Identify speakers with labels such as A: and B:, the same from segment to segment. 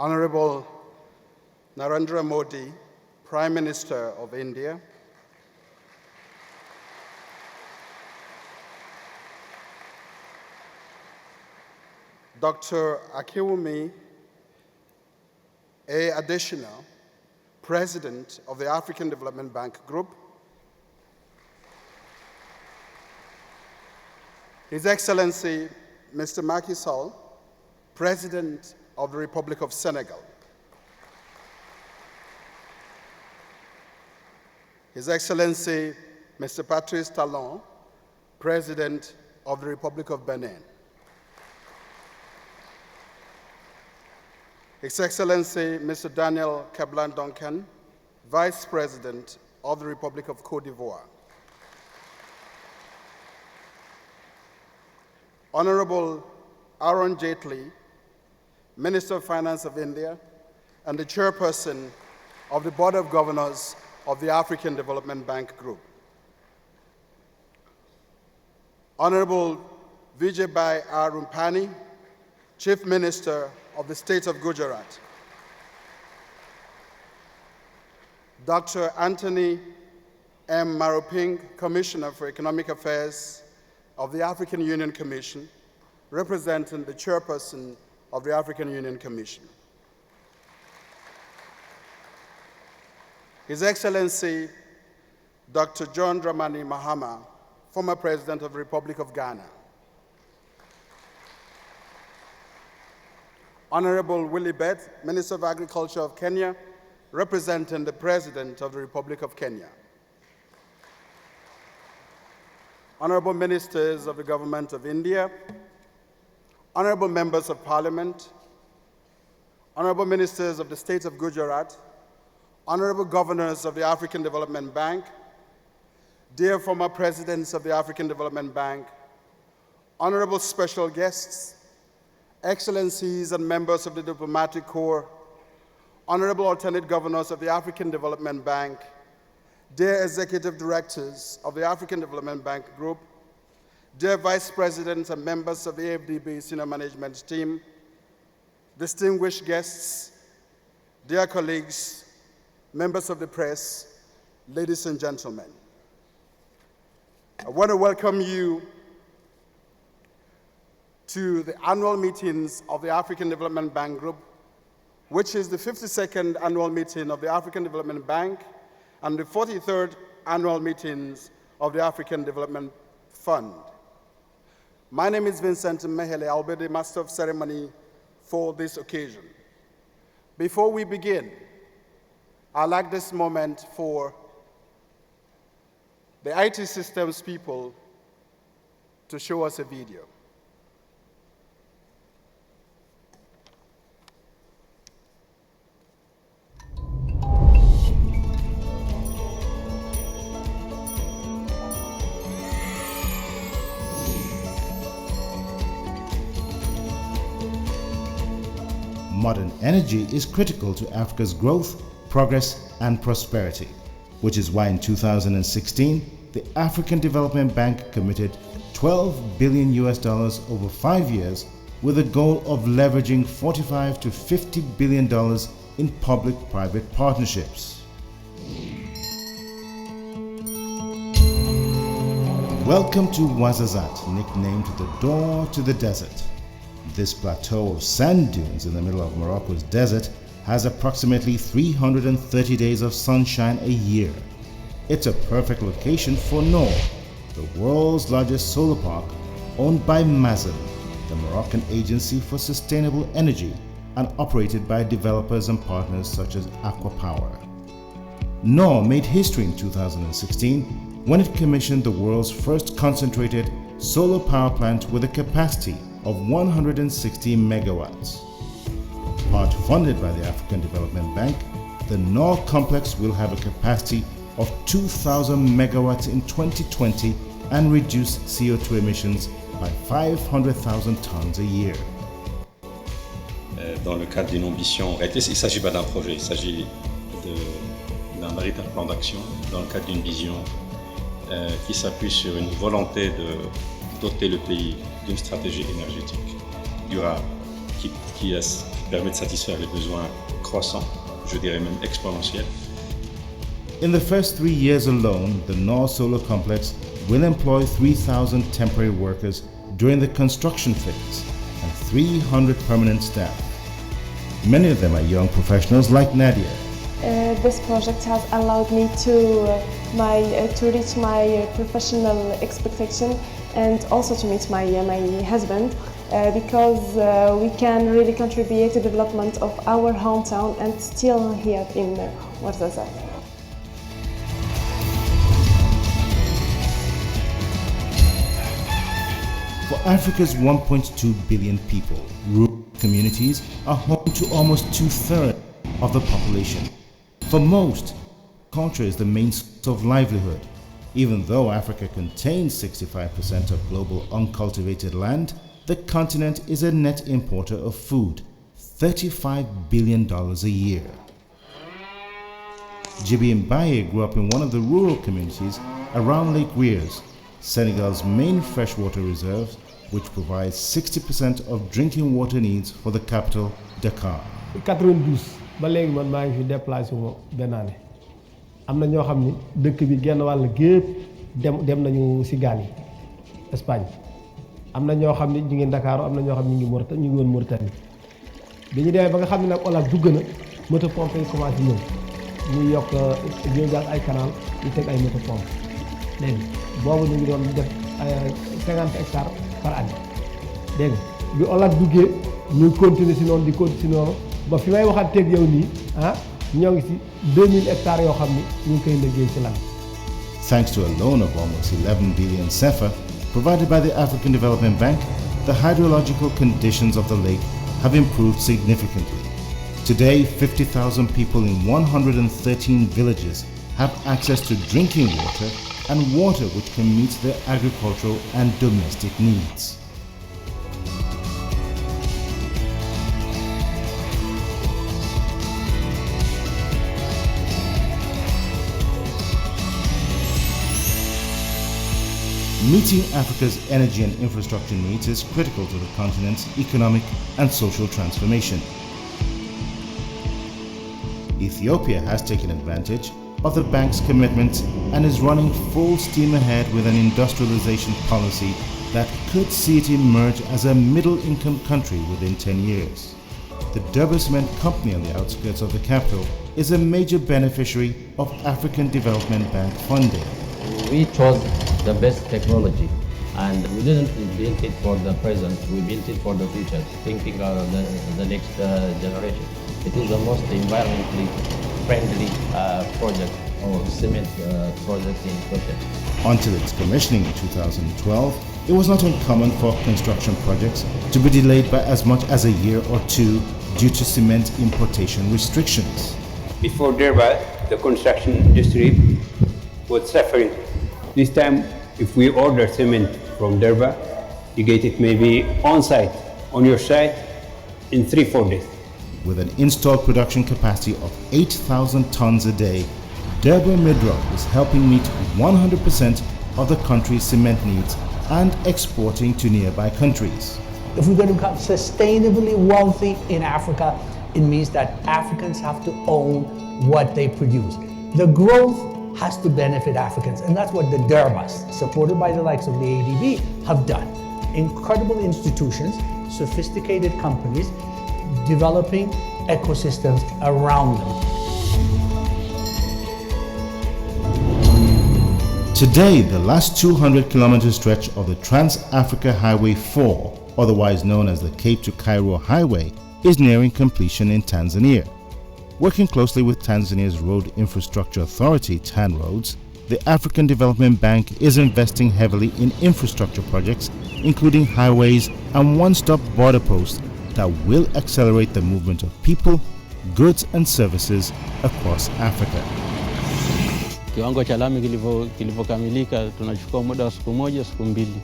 A: Honorable Narendra Modi, Prime Minister of India, Dr. Akinwumi A. Adesina, President of the African Development Bank Group, His Excellency Mr. Macky Sall, President of the Republic of Senegal, His Excellency Mr. Patrice Talon, President of the Republic of Benin, His Excellency Mr. Daniel Kablan-Duncan, Vice President of the Republic of Côte d'Ivoire, Honorable Arun Jaitley, Minister of Finance of India and the Chairperson of the Board of Governors of the African Development Bank Group, Honorable Vijaybai Arun, Chief Minister of the State of Gujarat, Dr. Anthony M. Maruping, Commissioner for Economic Affairs of the African Union Commission, representing the Chairperson of the African Union Commission, His Excellency Dr. John Dramani Mahama, former President of the Republic of Ghana, Honorable Willie Bett, Minister of Agriculture of Kenya, representing the President of the Republic of Kenya, Honorable Ministers of the Government of India, Honorable Members of Parliament, Honorable Ministers of the State of Gujarat, Honorable Governors of the African Development Bank, dear former Presidents of the African Development Bank, Honorable Special Guests, Excellencies and members of the Diplomatic Corps, Honorable Alternate Governors of the African Development Bank, dear Executive Directors of the African Development Bank Group, dear Vice Presidents and members of the AFDB Senior Management Team, distinguished guests, dear colleagues, members of the press, ladies and gentlemen. I want to welcome you to the annual meetings of the African Development Bank Group, which is the 52nd annual meeting of the African Development Bank and the 43rd annual meetings of the African Development Fund. My name is Vincent Mehele. I'll be the Master of Ceremony for this occasion. Before we begin, I'd like this moment for the IT systems people to show us a video.
B: Modern energy is critical to Africa's growth, progress, and prosperity, which is why in 2016, the African Development Bank committed $12 billion over 5 years with a goal of leveraging $45 to $50 billion in public-private partnerships. Welcome to Ouarzazate, nicknamed the door to the desert. This plateau of sand dunes in the middle of Morocco's desert has approximately 330 days of sunshine a year. It's a perfect location for Noor, the world's largest solar park owned by Mazen, the Moroccan Agency for Sustainable Energy, and operated by developers and partners such as Aqua Power. Noor made history in 2016 when it commissioned the world's first concentrated solar power plant with a capacity of 160 megawatts. Part funded by the African Development Bank, the Noor complex will have a capacity of 2,000 megawatts in 2020 and reduce CO2 emissions by 500,000 tons a year.
C: Dans le cadre d'une ambition, il ne s'agit pas d'un projet, il s'agit d'un véritable plan d'action dans le cadre d'une vision qui s'appuie sur une volonté de doter le pays d'une stratégie énergétique durable qui permet de satisfaire les besoins croissants, je dirais même exponentiels.
B: In the first 3 years alone, the North Solar Complex will employ 3,000 temporary workers during the construction phase and 300 permanent staff. Many of them are young professionals like Nadia.
D: This project has allowed me to reach my professional expectation and also to meet my husband because we can really contribute to the development of our hometown and still here in Ouarzazate.
B: For Africa's 1.2 billion people, rural communities are home to almost 2/3 of the population. For most, culture is the main source of livelihood. Even though Africa contains 65% of global uncultivated land, the continent is a net importer of food, $35 billion a year. Djibi Mbaye grew up in one of the rural communities around Lake Weirs, Senegal's main freshwater reserve, which provides 60% of drinking water needs for the capital, Dakar.
E: 92 ba léegi man maa ngi fi déplacé wu benn année am na ñoo xam ni dëkk bi genn wàll gépp dem nañu si gaal yi Espagne am na ñoo xam ni ñu ngi Dakar am na ñoo xam ni ñu ngi woon Mauritanie bi ñu demee ba nga xam ne nag olaat dugg na moto pompe yi commencé ñëw ñu yokk ñu jàll ay canal ñu teg ay moto pompe léegi boobu ñu ngi doon def 50 hectares par année dégg nga bi olaat duggee ñu continuer si noonu di continuer si noonu ba fi may waxaat teeg yow nii ñoo ngi si 2000 hectares yoo xam ni ñu ngi koy liggéey ci lan.
B: Thanks to a loan of almost 11 billion CFA provided by the African Development Bank, the hydrological conditions of the lake have improved significantly. Today, 50,000 people in 113 villages have access to drinking water and water which can meet their agricultural and domestic needs. Meeting Africa's energy and infrastructure needs is critical to the continent's economic and social transformation. Ethiopia has taken advantage of the bank's commitments and is running full steam ahead with an industrialization policy that could see it emerge as a middle-income country within 10 years. The Durban Cement Company on the outskirts of the capital is a major beneficiary of African Development Bank funding.
F: We chose the best technology and we didn't build it for the present, we built it for the future, thinking of the next generation. It is the most environmentally friendly project or cement project in Ethiopia.
B: Until its commissioning in 2012, it was not uncommon for construction projects to be delayed by as much as a year or two due to cement importation restrictions.
G: Before Durban, the construction industry was suffering. This time, if we order cement from Durban, you get it maybe on site, on your site, in 3-4 days.
B: With an installed production capacity of 8,000 tons a day, Durban Midrock is helping meet 100% of the country's cement needs and exporting to nearby countries.
H: If we're going to become sustainably wealthy in Africa, it means that Africans have to own what they produce. The growth has to benefit Africans, and that's what the Durbas, supported by the likes of the ADB, have done. Incredible institutions, sophisticated companies, developing ecosystems around them.
B: Today, the last 200-kilometer stretch of the Trans-Africa Highway 4, otherwise known as the Cape to Cairo Highway, is nearing completion in Tanzania. Working closely with Tanzania's Road Infrastructure Authority, TANROADS, the African Development Bank is investing heavily in infrastructure projects, including highways and one-stop border posts that will accelerate the movement of people, goods and services across Africa.
I: Kiwango cha lami kilivyokamilika tunachukua muda wa siku moja, siku mbili.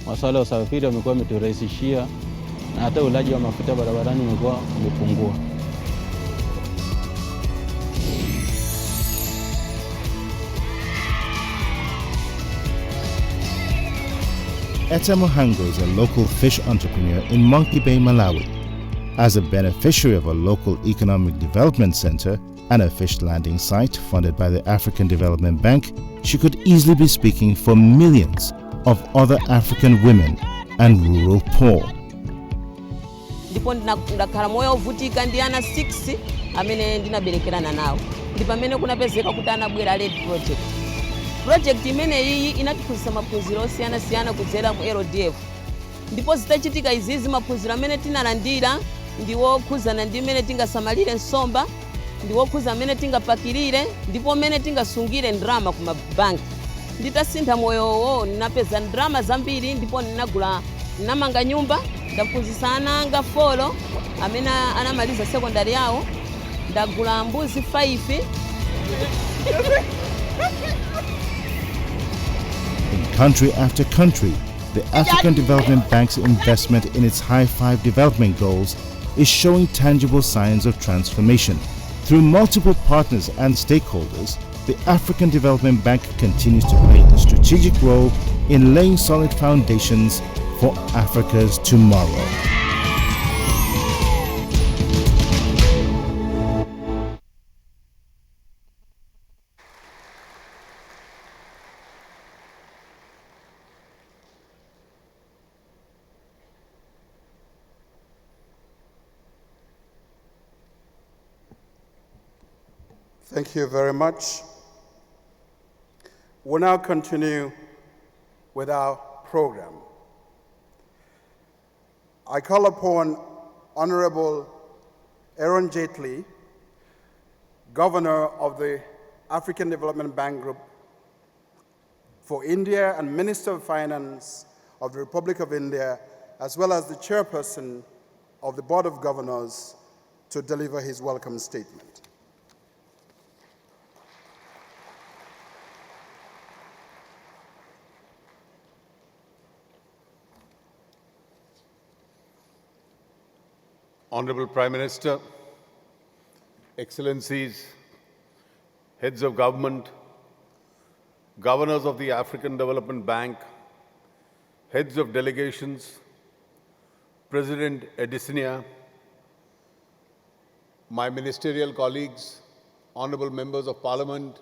I: Masuala ya usafiri yamekuwa yameturahisishia na hata ulaji wa mafuta barabarani umekuwa umepungua.
B: Eta Mohango is a local fish entrepreneur in Monkey Bay, Malawi. As a beneficiary of a local economic development center and a fish landing site funded by the African Development Bank, she could easily be speaking for millions of other African women and rural poor.
J: Ndipo ndakhala moyo ovutika ndi ana 6 amene ndinaberekerana nawo. Ndipo amene kunapezeka kuti anabwera LED project. Project imene iyi inatiphunzitsa maphunziro osiyana kudzera mu LDF. Ndipo zitachitika izizi maphunziro amene tinalandira ndiwo khuzana ndi imene tingasamalire nsomba, ndiwo khuza amene tingapakirire, ndipo amene tingasungire ndrama ku mabanki. Nditasintha moyowo ninapeza ndrama zambiri ndipo ninamanga nyumba, ndaphunzitsa ana anga 4 amene anamaliza secondary yawo, ndagula mbuzi 5.
B: In country after country, the African Development Bank's investment in its High Five development goals is showing tangible signs of transformation. Through multiple partners and stakeholders, the African Development Bank continues to play a strategic role in laying solid foundations for Africa's tomorrow.
A: Thank you very much. We'll now continue with our program. I call upon Honorable Arun Jaitley, Governor of the African Development Bank Group for India and Minister of Finance of the Republic of India, as well as the Chairperson of the Board of Governors, to deliver his welcome statement.
K: Honorable Prime Minister, Excellencies, Heads of Government, Governors of the African Development Bank, Heads of Delegations, President Adesina, my ministerial colleagues, Honorable Members of Parliament,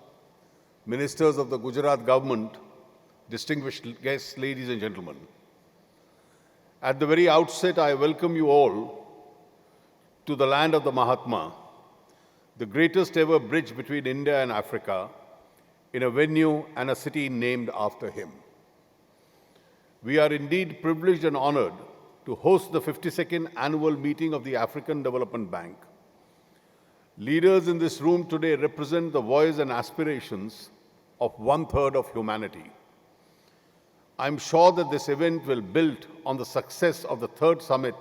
K: Ministers of the Gujarat Government, distinguished guests, ladies and gentlemen. At the very outset, I welcome you all to the land of the Mahatma, the greatest ever bridge between India and Africa, in a venue and a city named after him. We are indeed privileged and honored to host the 52nd annual meeting of the African Development Bank. Leaders in this room today represent the voice and aspirations of 1/3 of humanity. I'm sure that this event will build on the success of the 3rd summit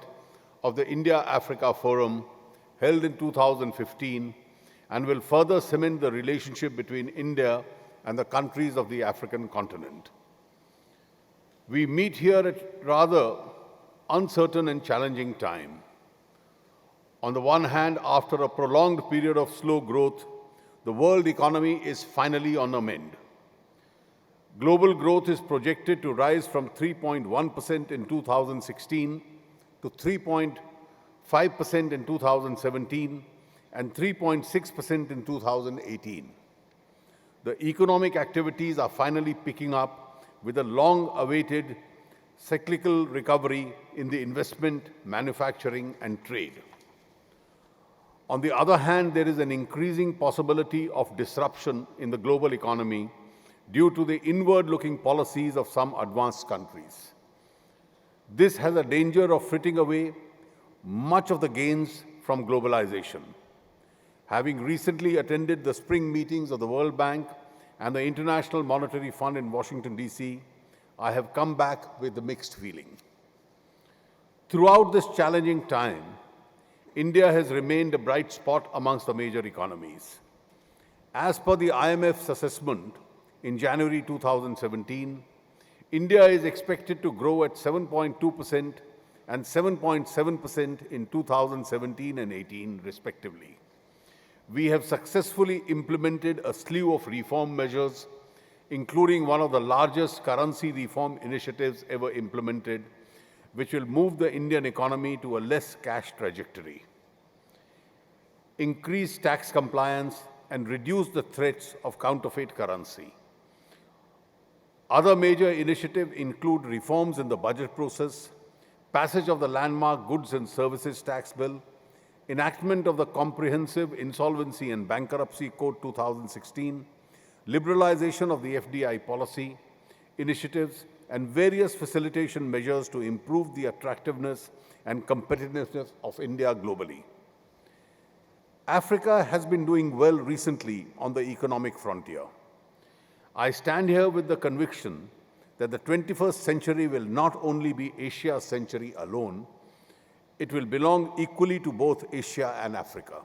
K: of the India-Africa Forum held in 2015 and will further cement the relationship between India and the countries of the African continent. We meet here at rather uncertain and challenging time. On the one hand, after a prolonged period of slow growth, the world economy is finally on a mend. Global growth is projected to rise from 3.1% in 2016 to 3.5% in 2017 and 3.6% in 2018. The economic activities are finally picking up with a long-awaited cyclical recovery in the investment, manufacturing, and trade. On the other hand, there is an increasing possibility of disruption in the global economy due to the inward-looking policies of some advanced countries. This has a danger of fritting away much of the gains from globalization. Having recently attended the spring meetings of the World Bank and the International Monetary Fund in Washington, D.C., I have come back with a mixed feeling. Throughout this challenging time, India has remained a bright spot amongst the major economies. As per the IMF's assessment in January 2017, India is expected to grow at 7.2% and 7.7% in 2017 and 18, respectively. We have successfully implemented a slew of reform measures, including one of the largest currency reform initiatives ever implemented, which will move the Indian economy to a less cash trajectory, increase tax compliance, and reduce the threats of counterfeit currency. Other major initiatives include reforms in the budget process, passage of the landmark Goods and Services Tax Bill, enactment of the Comprehensive Insolvency and Bankruptcy Code 2016, liberalization of the FDI policy, initiatives, and various facilitation measures to improve the attractiveness and competitiveness of India globally. Africa has been doing well recently on the economic frontier. I stand here with the conviction that the 21st century will not only be Asia's century alone, it will belong equally to both Asia and Africa.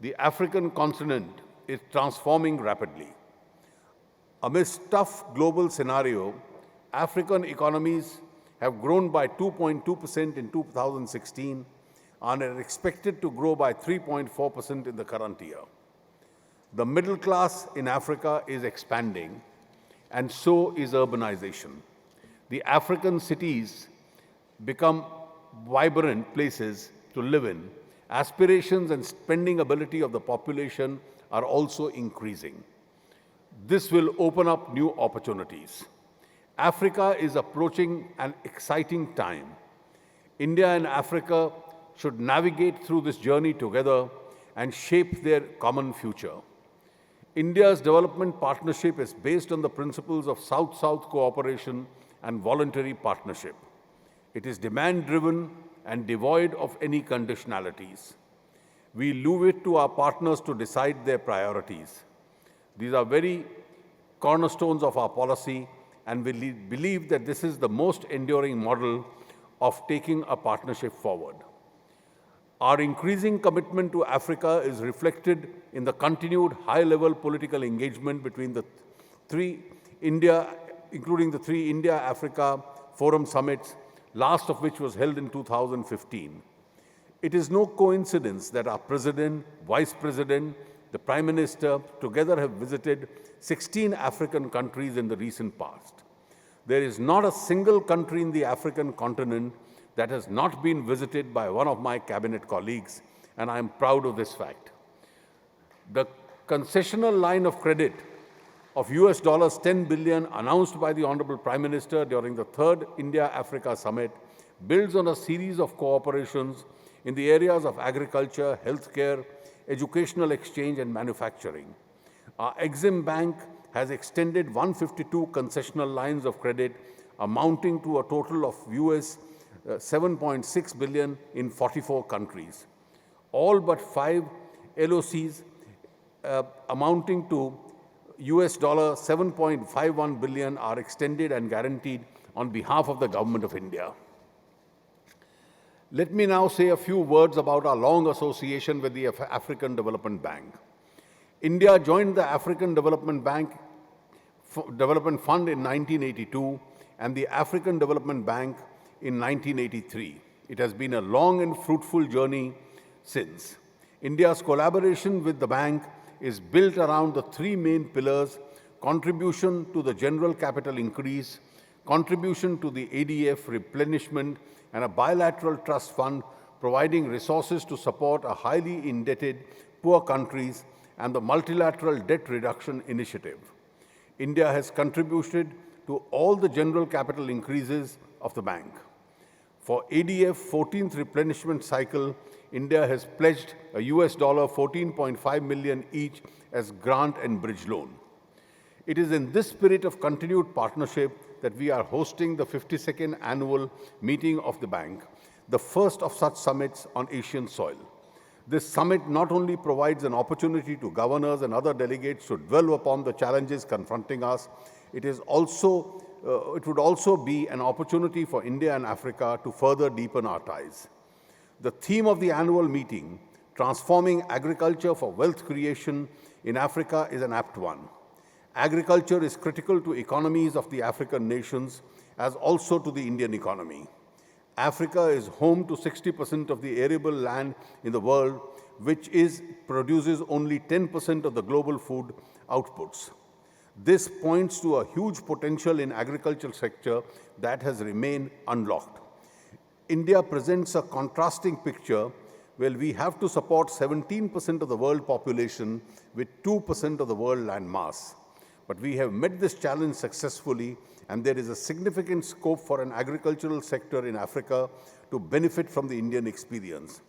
K: The African continent is transforming rapidly. Amidst tough global scenario, African economies have grown by 2.2% in 2016 and are expected to grow by 3.4% in the current year. The middle class in Africa is expanding, and so is urbanization. The African cities become vibrant places to live in. Aspirations and spending ability of the population are also increasing. This will open up new opportunities. Africa is approaching an exciting time. India and Africa should navigate through this journey together and shape their common future. India's development partnership is based on the principles of South-South cooperation and voluntary partnership. It is demand-driven and devoid of any conditionalities. We leave it to our partners to decide their priorities. These are very cornerstones of our policy, and we believe that this is the most enduring model of taking a partnership forward. Our increasing commitment to Africa is reflected in the continued high-level political engagement between the including the three India-Africa Forum summits, last of which was held in 2015. It is no coincidence that our President, Vice President, the Prime Minister together have visited 16 African countries in the recent past. There is not a single country in the African continent that has not been visited by one of my cabinet colleagues, and I am proud of this fact. The concessional line of credit of US $10 billion announced by the Honorable Prime Minister during the third India-Africa Summit builds on a series of cooperations in the areas of agriculture, healthcare, educational exchange, and manufacturing. Our Exim Bank has extended 152 concessional lines of credit amounting to a total of US $7.6 billion in 44 countries. All but 5 LOCs amounting to US $7.51 billion are extended and guaranteed on behalf of the Government of India. Let me now say a few words about our long association with the African Development Bank. India joined the African Development Fund in 1982 and the African Development Bank in 1983. It has been a long and fruitful journey since. India's collaboration with the bank is built around the three main pillars: contribution to the general capital increase, contribution to the ADF replenishment, and a bilateral trust fund providing resources to support a highly indebted poor countries and the multilateral debt reduction initiative. India has contributed to all the general capital increases of the bank. For ADF 14th replenishment cycle, India has pledged a US $14.5 million each as grant and bridge loan. It is in this spirit of continued partnership that we are hosting the 52nd annual meeting of the bank, the first of such summits on Asian soil. This summit not only provides an opportunity to governors and other delegates to dwell upon the challenges confronting us, it would also be an opportunity for India and Africa to further deepen our ties. The theme of the annual meeting, Transforming Agriculture for Wealth Creation in Africa, is an apt one. Agriculture is critical to economies of the African nations as also to the Indian economy. Africa is home to 60% of the arable land in the world, which produces only 10% of the global food outputs. This points to a huge potential in agricultural sector that has remained unlocked. India presents a contrasting picture where we have to support 17% of the world population with 2% of the world land mass. But we have met this challenge successfully, and there is a significant scope for an agricultural sector in Africa to benefit from the Indian experience.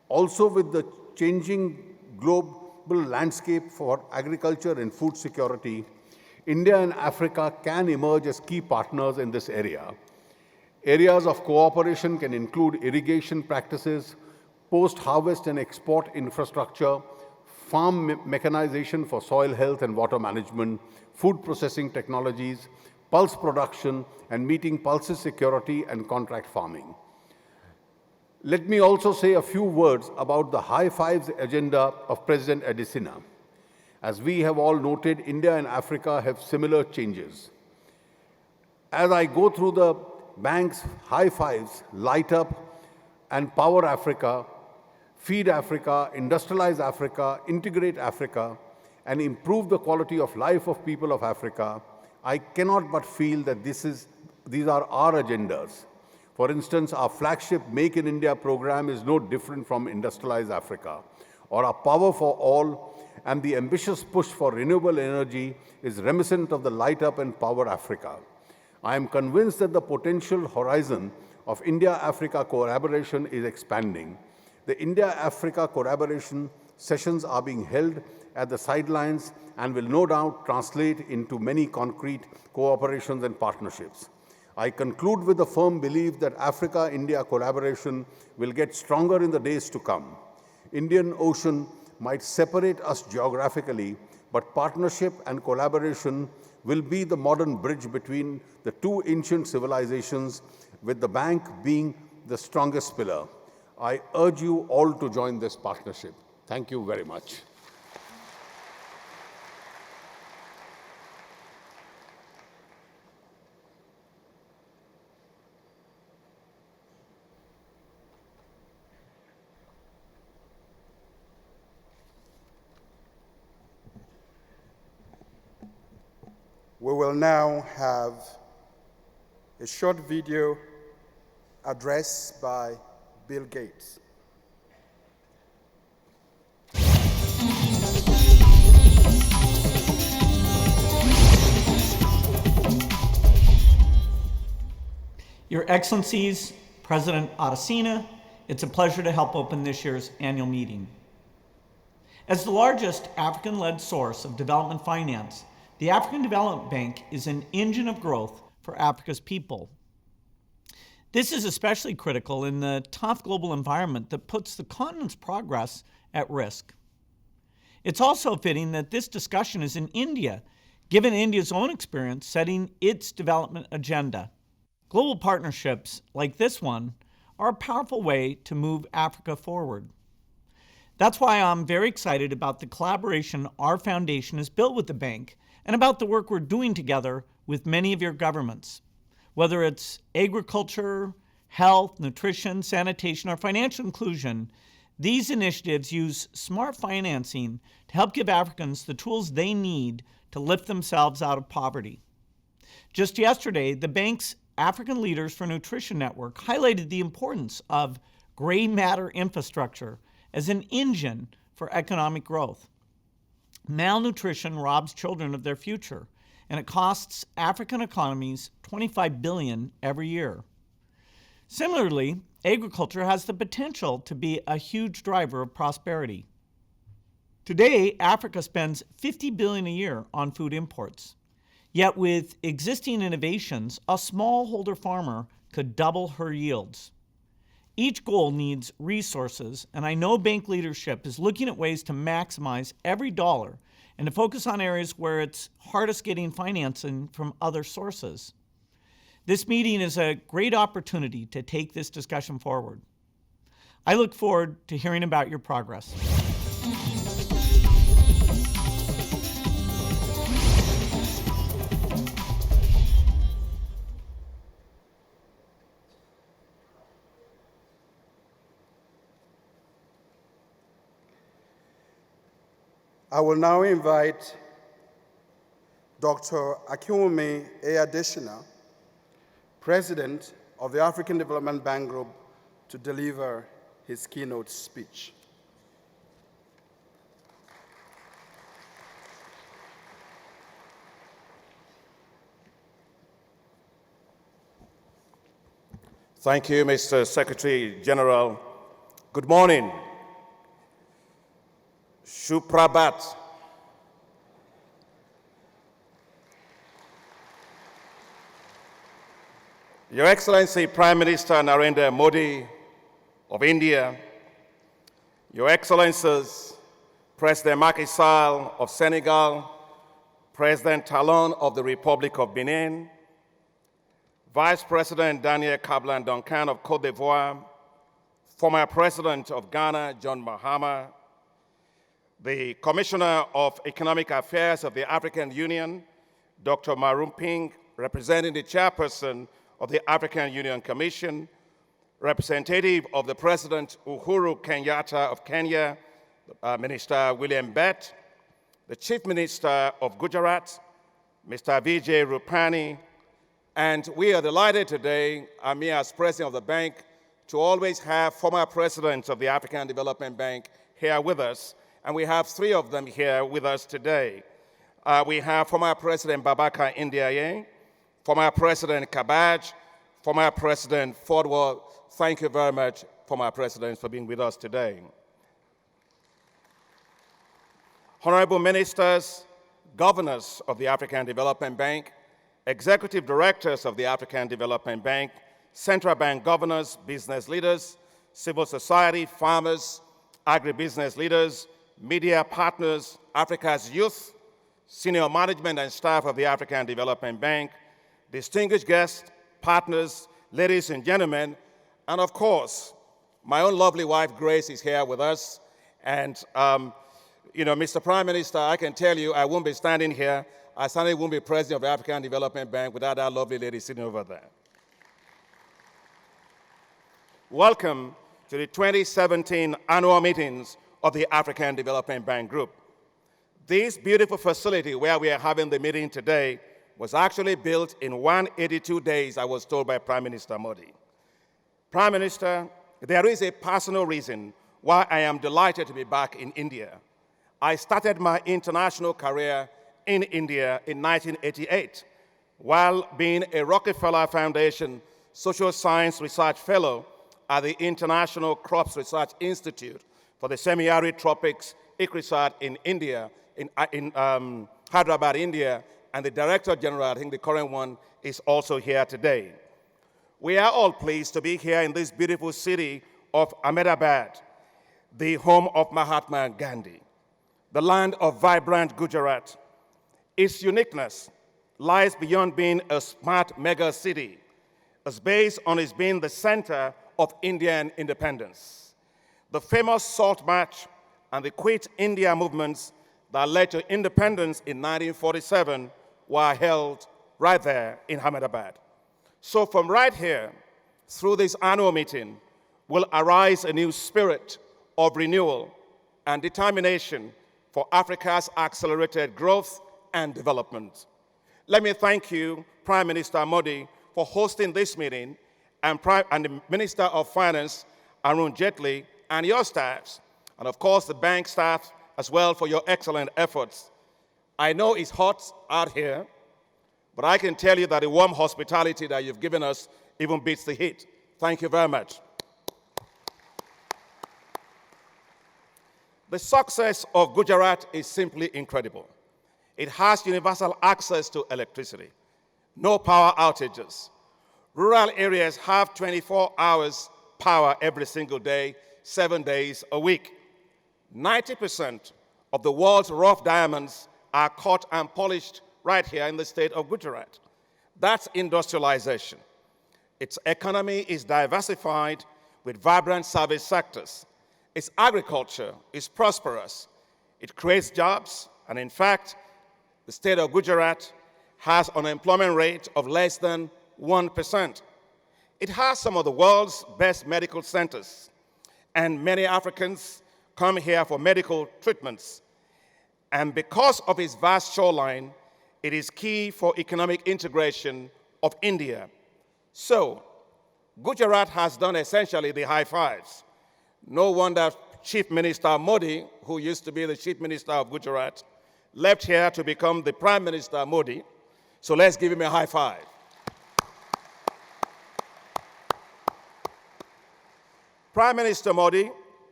K: Also, with the changing global landscape for agriculture and food security, India and Africa can emerge as key partners in this area. Areas of cooperation can include irrigation practices, post-harvest and export infrastructure, farm mechanization for soil health and water management, food processing technologies, pulse production, and meeting pulses security and contract farming. Let me also say a few words about the High Fives agenda of President Adesina. As we have all noted, India and Africa have similar changes. As I go through the bank's High Fives, Light Up and Power Africa, Feed Africa, Industrialize Africa, Integrate Africa, and improve the quality of life of people of Africa, I cannot but feel that these are our agendas. For instance, our flagship Make in India program is no different from Industrialize Africa, or our Power for All and the ambitious push for renewable energy is reminiscent of the Light Up and Power Africa. I am convinced that the potential horizon of India-Africa collaboration is expanding. The India-Africa collaboration sessions are being held at the sidelines and will no doubt translate into many concrete cooperations and partnerships. I conclude with a firm belief that Africa-India collaboration will get stronger in the days to come. Indian Ocean might separate us geographically, but partnership and collaboration will be the modern bridge between the two ancient civilizations, with the bank being the strongest pillar. I urge you all to join this partnership. Thank you very much.
A: We will now have a short video address by Bill Gates.
L: Your Excellencies, President Adesina, it's a pleasure to help open this year's annual meeting. As the largest African-led source of development finance, the African Development Bank is an engine of growth for Africa's people. This is especially critical in the tough global environment that puts the continent's progress at risk. It's also fitting that this discussion is in India, given India's own experience setting its development agenda. Global partnerships like this one are a powerful way to move Africa forward. That's why I'm very excited about the collaboration our foundation has built with the bank and about the work we're doing together with many of your governments. Whether it's agriculture, health, nutrition, sanitation, or financial inclusion, these initiatives use smart financing to help give Africans the tools they need to lift themselves out of poverty. Just yesterday, the bank's African Leaders for Nutrition Network highlighted the importance of gray matter infrastructure as an engine for economic growth. Malnutrition robs children of their future, and it costs African economies $25 billion every year. Similarly, agriculture has the potential to be a huge driver of prosperity. Today, Africa spends $50 billion a year on food imports. Yet with existing innovations, a smallholder farmer could double her yields. Each goal needs resources, and I know bank leadership is looking at ways to maximize every dollar and to focus on areas where it's hardest getting financing from other sources. This meeting is a great opportunity to take this discussion forward. I look forward to hearing about your progress.
A: I will now invite Dr. Akinwumi Adesina, President of the African Development Bank Group, to deliver his keynote speech.
M: Thank you, Mr. Secretary General. Good morning. Suprabhat. Your Excellency Prime Minister Narendra Modi of India, Your Excellencies President Macky Sall of Senegal, President Talon of the Republic of Benin, Vice President Daniel Kablan-Duncan of Côte d'Ivoire, former President of Ghana, John Mahama, the Commissioner of Economic Affairs of the African Union, Dr. Marumping, representing the Chairperson of the African Union Commission, representative of the President Uhuru Kenyatta of Kenya, Minister William Bett, the Chief Minister of Gujarat, Mr. Vijay Rupani, and we are delighted today, me as President of the Bank, to always have former Presidents of the African Development Bank here with us, and we have three of them here with us today. We have former President Babaka Ndiaye, former President Kabaj, former President Fordwell. Thank you very much, former Presidents, for being with us today. Honorable Ministers, Governors of the African Development Bank, Executive Directors of the African Development Bank, Central Bank Governors, business leaders, civil society, farmers, agribusiness leaders, media partners, Africa's youth, senior management and staff of the African Development Bank, distinguished guests, partners, ladies and gentlemen, and of course, my own lovely wife, Grace, is here with us. And, Mr. Prime Minister, I can tell you I won't be standing here. I certainly won't be President of the African Development Bank without that lovely lady sitting over there. Welcome to the 2017 annual meetings of the African Development Bank Group. This beautiful facility where we are having the meeting today was actually built in 182 days, I was told by Prime Minister Modi. Prime Minister, there is a personal reason why I am delighted to be back in India. I started my international career in India in 1988 while being a Rockefeller Foundation Social Science Research Fellow at the International Crops Research Institute for the Semi-Arid Tropics, ICRISAT in India, in Hyderabad, India, and the Director General, I think the current one, is also here today. We are all pleased to be here in this beautiful city of Ahmedabad, the home of Mahatma Gandhi, the land of vibrant Gujarat. Its uniqueness lies beyond being a smart mega city. It's based on its being the center of Indian independence. The famous Salt March and the Quit India movements that led to independence in 1947 were held right there in Ahmedabad. So from right here, through this annual meeting, will arise a new spirit of renewal and determination for Africa's accelerated growth and development. Let me thank you, Prime Minister Modi, for hosting this meeting, and the Minister of Finance, Arun Jaitley, and your staffs, and of course the bank staff as well, for your excellent efforts. I know it's hot out here, but I can tell you that the warm hospitality that you've given us even beats the heat. Thank you very much. The success of Gujarat is simply incredible. It has universal access to electricity, no power outages. Rural areas have 24 hours power every single day, 7 days a week. 90% of the world's rough diamonds are cut and polished right here in the state of Gujarat. That's industrialization. Its economy is diversified with vibrant service sectors. Its agriculture is prosperous. It creates jobs, and in fact, the state of Gujarat has an unemployment rate of less than 1%. It has some of the world's best medical centers, and many Africans come here for medical treatments. And because of its vast shoreline, it is key for economic integration of India. So, Gujarat has done essentially the high fives. No wonder Chief Minister Modi, who used to be the Chief Minister of Gujarat, left here to become the Prime Minister Modi. So let's give him a high five. Prime Minister Modi,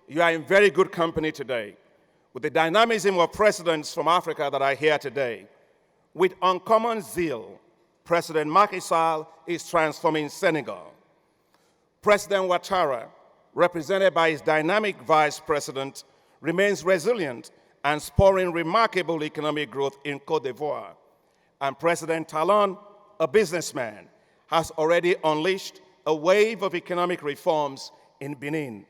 M: you are in very good company today. With the dynamism of presidents from Africa that are here today, with uncommon zeal, President Macky Sall is transforming Senegal. President Ouattara, represented by his dynamic vice president, remains resilient and spurring remarkable economic growth in Côte d'Ivoire. And President Talon, a businessman, has already unleashed a wave of economic reforms in Benin.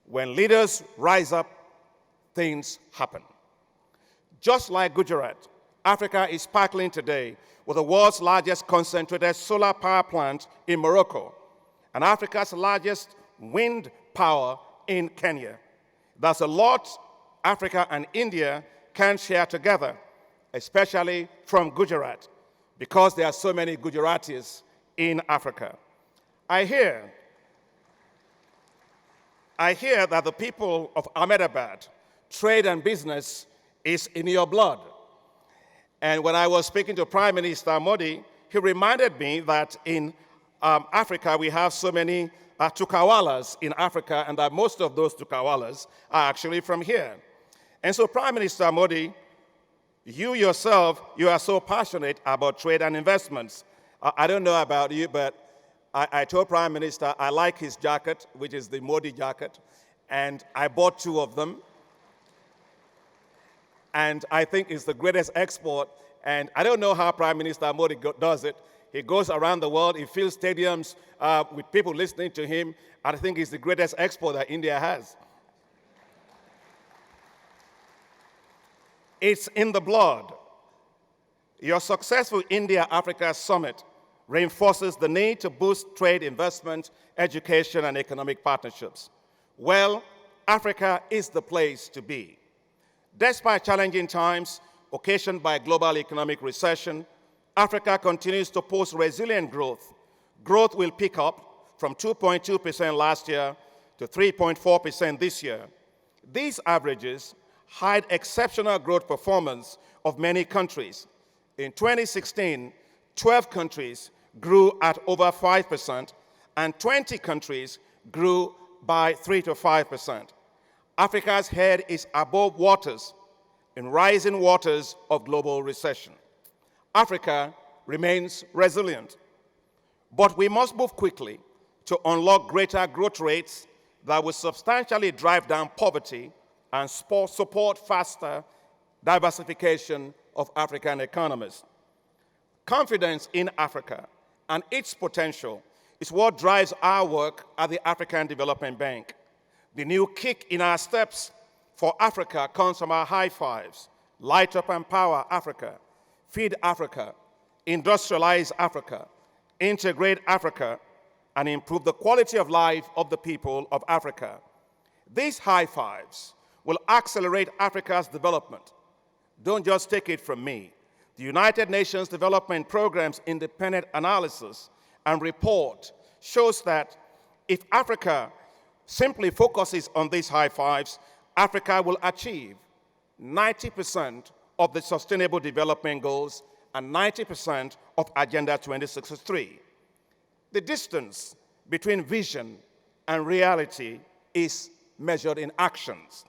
M: When leaders rise up, things happen. Just like Gujarat, Africa is sparkling today with the world's largest concentrated solar power plant in Morocco and Africa's largest wind power in Kenya. There's a lot Africa and India can share together, especially from Gujarat, because there are so many Gujaratis in Africa. I hear that the people of Ahmedabad, trade and business is in your blood. And when I was speaking to Prime Minister Modi, he reminded me that in Africa we have so many Tukawalas in Africa, and that most of those Tukawalas are actually from here. And so, Prime Minister Modi, you yourself, you are so passionate about trade and investments. I don't know about you, but I told Prime Minister I like his jacket, which is the Modi jacket, and I bought 2 of them. And I think it's the greatest export. And I don't know how Prime Minister Modi does it. He goes around the world, he fills stadiums with people listening to him. I think it's the greatest export that India has. It's in the blood. Your successful India-Africa summit reinforces the need to boost trade, investment, education, and economic partnerships. Well, Africa is the place to be. Despite challenging times occasioned by global economic recession, Africa continues to post resilient growth. Growth will pick up from 2.2% last year to 3.4% this year. These averages hide exceptional growth performance of many countries. In 2016, 12 countries grew at over 5%, and 20 countries grew by 3 to 5%. Africa's head is above waters in rising waters of global recession. Africa remains resilient, but we must move quickly to unlock greater growth rates that will substantially drive down poverty and support faster diversification of African economies. Confidence in Africa and its potential is what drives our work at the African Development Bank. The new kick in our steps for Africa comes from our high fives: Light Up and Power Africa, Feed Africa, Industrialize Africa, Integrate Africa, and improve the quality of life of the people of Africa. These high fives will accelerate Africa's development. Don't just take it from me. The United Nations Development Programme's independent analysis and report shows that if Africa simply focuses on these high fives, Africa will achieve 90% of the Sustainable Development Goals and 90% of Agenda 2063. The distance between vision and reality is measured in actions.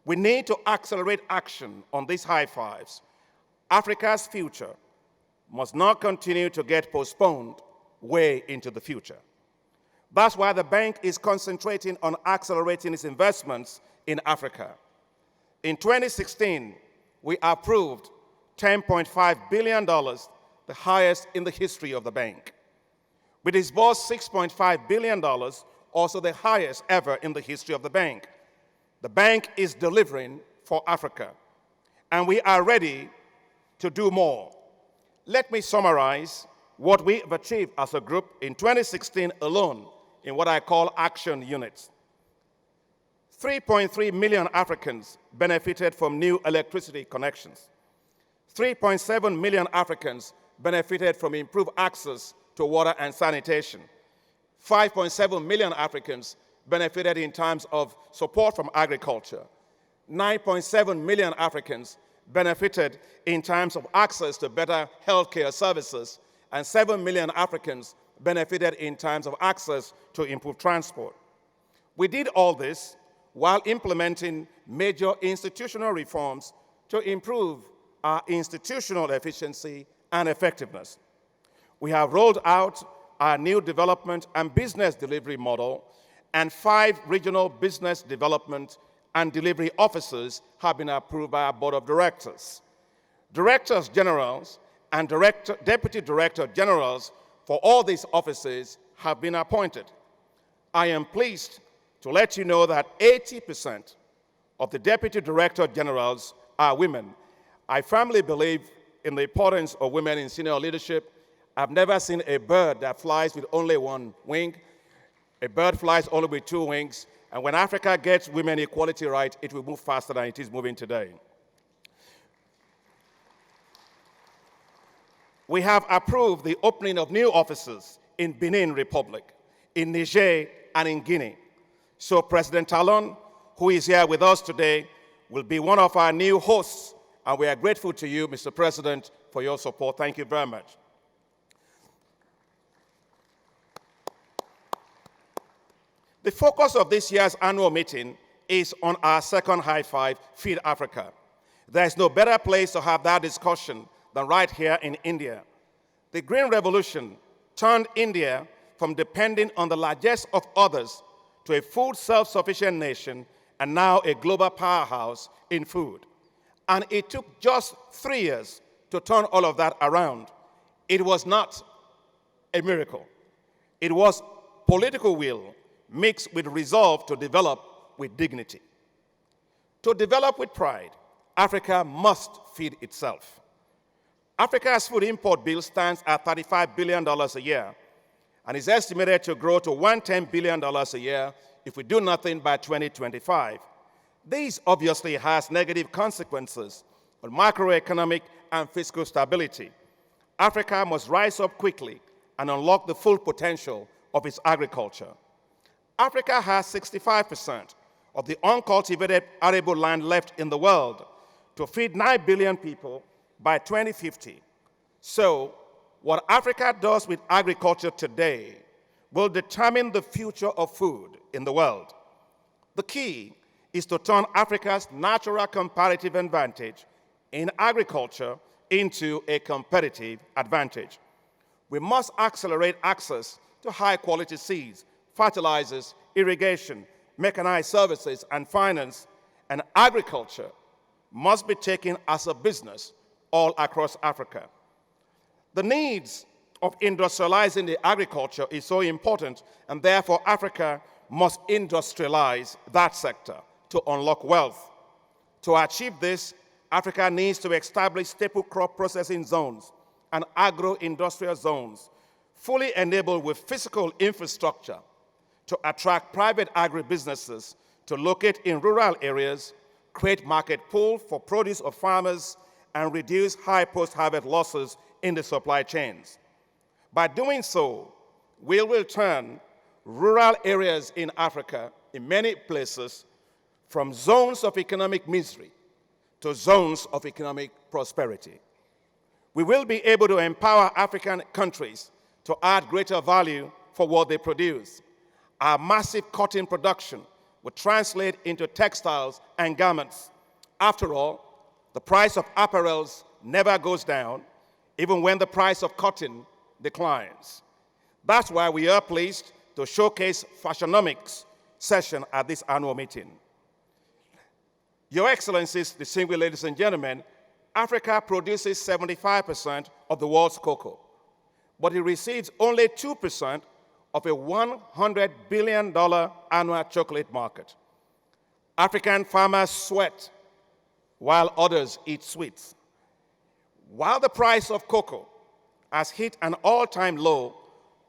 M: We need to accelerate action on these high fives. Africa's future must not continue to get postponed way into the future. That's why the bank is concentrating on accelerating its investments in Africa. In 2016, we approved $10.5 billion, the highest in the history of the bank. We disbursed $6.5 billion, also the highest ever in the history of the bank. The bank is delivering for Africa, and we are ready to do more. Let me summarize what we have achieved as a group in 2016 alone in what I call action units. 3.3 million Africans benefited from new electricity connections. 3.7 million Africans benefited from improved access to water and sanitation. 5.7 million Africans benefited in terms of support from agriculture. 9.7 million Africans benefited in terms of access to better healthcare services, and 7 million Africans benefited in terms of access to improved transport. We did all this while implementing major institutional reforms to improve our institutional efficiency and effectiveness. We have rolled out our new development and business delivery model, and 5 regional business development and delivery officers have been approved by our board of directors. Directors generals and deputy director generals for all these offices have been appointed. I am pleased to let you know that 80% of the deputy director generals are women. I firmly believe in the importance of women in senior leadership. I've never seen a bird that flies with only one wing. A bird flies only with 2 wings. And when Africa gets women equality right, it will move faster than it is moving today. We have approved the opening of new offices in Benin Republic, in Niger, and in Guinea. So President Talon, who is here with us today, will be one of our new hosts, and we are grateful to you, Mr. President, for your support. Thank you very much. The focus of this year's annual meeting is on our second high five, Feed Africa. There is no better place to have that discussion than right here in India. The Green Revolution turned India from depending on the largest of others to a food self-sufficient nation and now a global powerhouse in food. And it took just 3 years to turn all of that around. It was not a miracle. It was political will mixed with resolve to develop with dignity. To develop with pride, Africa must feed itself. Africa's food import bill stands at $35 billion a year and is estimated to grow to $110 billion a year if we do nothing by 2025. This obviously has negative consequences on macroeconomic and fiscal stability. Africa must rise up quickly and unlock the full potential of its agriculture. Africa has 65% of the uncultivated arable land left in the world to feed 9 billion people by 2050. So, what Africa does with agriculture today will determine the future of food in the world. The key is to turn Africa's natural comparative advantage in agriculture into a competitive advantage. We must accelerate access to high-quality seeds, fertilizers, irrigation, mechanized services, and finance, and agriculture must be taken as a business all across Africa. The needs of industrializing the agriculture is so important, and therefore Africa must industrialize that sector to unlock wealth. To achieve this, Africa needs to establish staple crop processing zones and agro-industrial zones, fully enabled with physical infrastructure to attract private agribusinesses to locate in rural areas, create market pull for produce of farmers, and reduce high post-harvest losses in the supply chains. By doing so, we will turn rural areas in Africa, in many places, from zones of economic misery to zones of economic prosperity. We will be able to empower African countries to add greater value for what they produce. Our massive cotton production will translate into textiles and garments. After all, the price of apparels never goes down, even when the price of cotton declines. That's why we are pleased to showcase Fashionomics session at this annual meeting. Your Excellencies, distinguished ladies and gentlemen, Africa produces 75% of the world's cocoa, but it receives only 2% of a $100 billion annual chocolate market. African farmers sweat while others eat sweets. While the price of cocoa has hit an all-time low,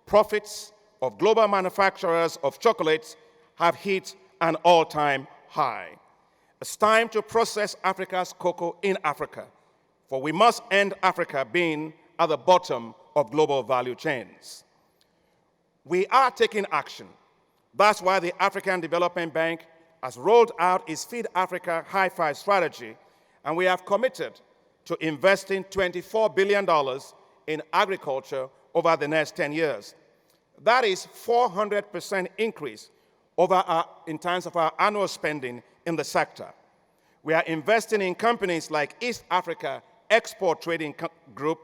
M: profits of global manufacturers of chocolates have hit an all-time high. It's time to process Africa's cocoa in Africa, for we must end Africa being at the bottom of global value chains. We are taking action. That's why the African Development Bank has rolled out its Feed Africa Hi-Fi strategy, and we have committed to investing $24 billion in agriculture over the next 10 years. That is 400% increase in terms of our annual spending in the sector. We are investing in companies like East Africa Export Trading Group,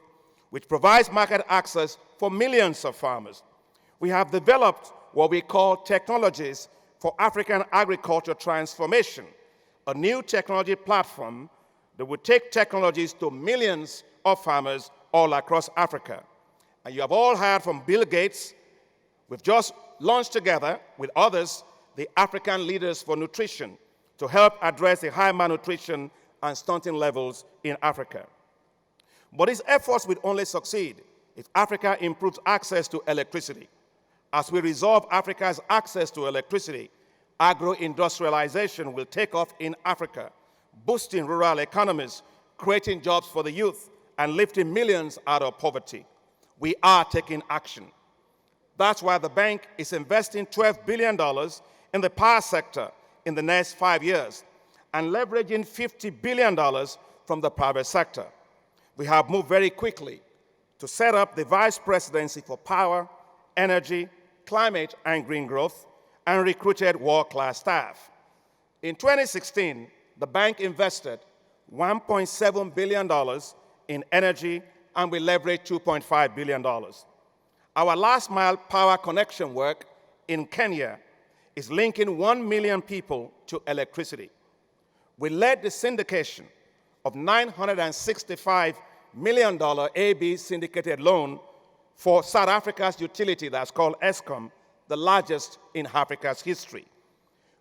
M: which provides market access for millions of farmers. We have developed what we call technologies for African agriculture transformation, a new technology platform that would take technologies to millions of farmers all across Africa. And you have all heard from Bill Gates. We've just launched together with others the African Leaders for Nutrition to help address the high malnutrition and stunting levels in Africa. But these efforts will only succeed if Africa improves access to electricity. As we resolve Africa's access to electricity, agro-industrialization will take off in Africa, boosting rural economies, creating jobs for the youth, and lifting millions out of poverty. We are taking action. That's why the bank is investing $12 billion in the power sector in the next 5 years and leveraging $50 billion from the private sector. We have moved very quickly to set up the Vice Presidency for Power, Energy, Climate, and Green Growth, and recruited world-class staff. In 2016, the bank invested $1.7 billion in energy, and we leveraged $2.5 billion. Our last-mile power connection work in Kenya is linking 1 million people to electricity. We led the syndication of $965 million AB syndicated loan for South Africa's utility that's called Eskom, the largest in Africa's history.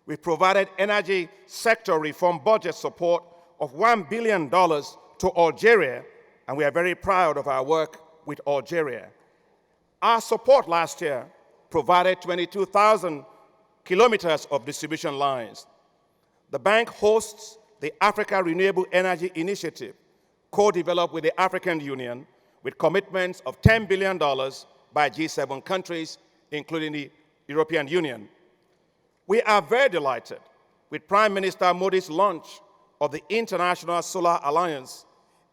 M: We provided energy sector reform budget support of $1 billion to Algeria, and we are very proud of our work with Algeria. Our support last year provided 22,000 kilometers of distribution lines. The bank hosts the Africa Renewable Energy Initiative, co-developed with the African Union, with commitments of $10 billion by G7 countries, including the European Union. We are very delighted with Prime Minister Modi's launch of the International Solar Alliance,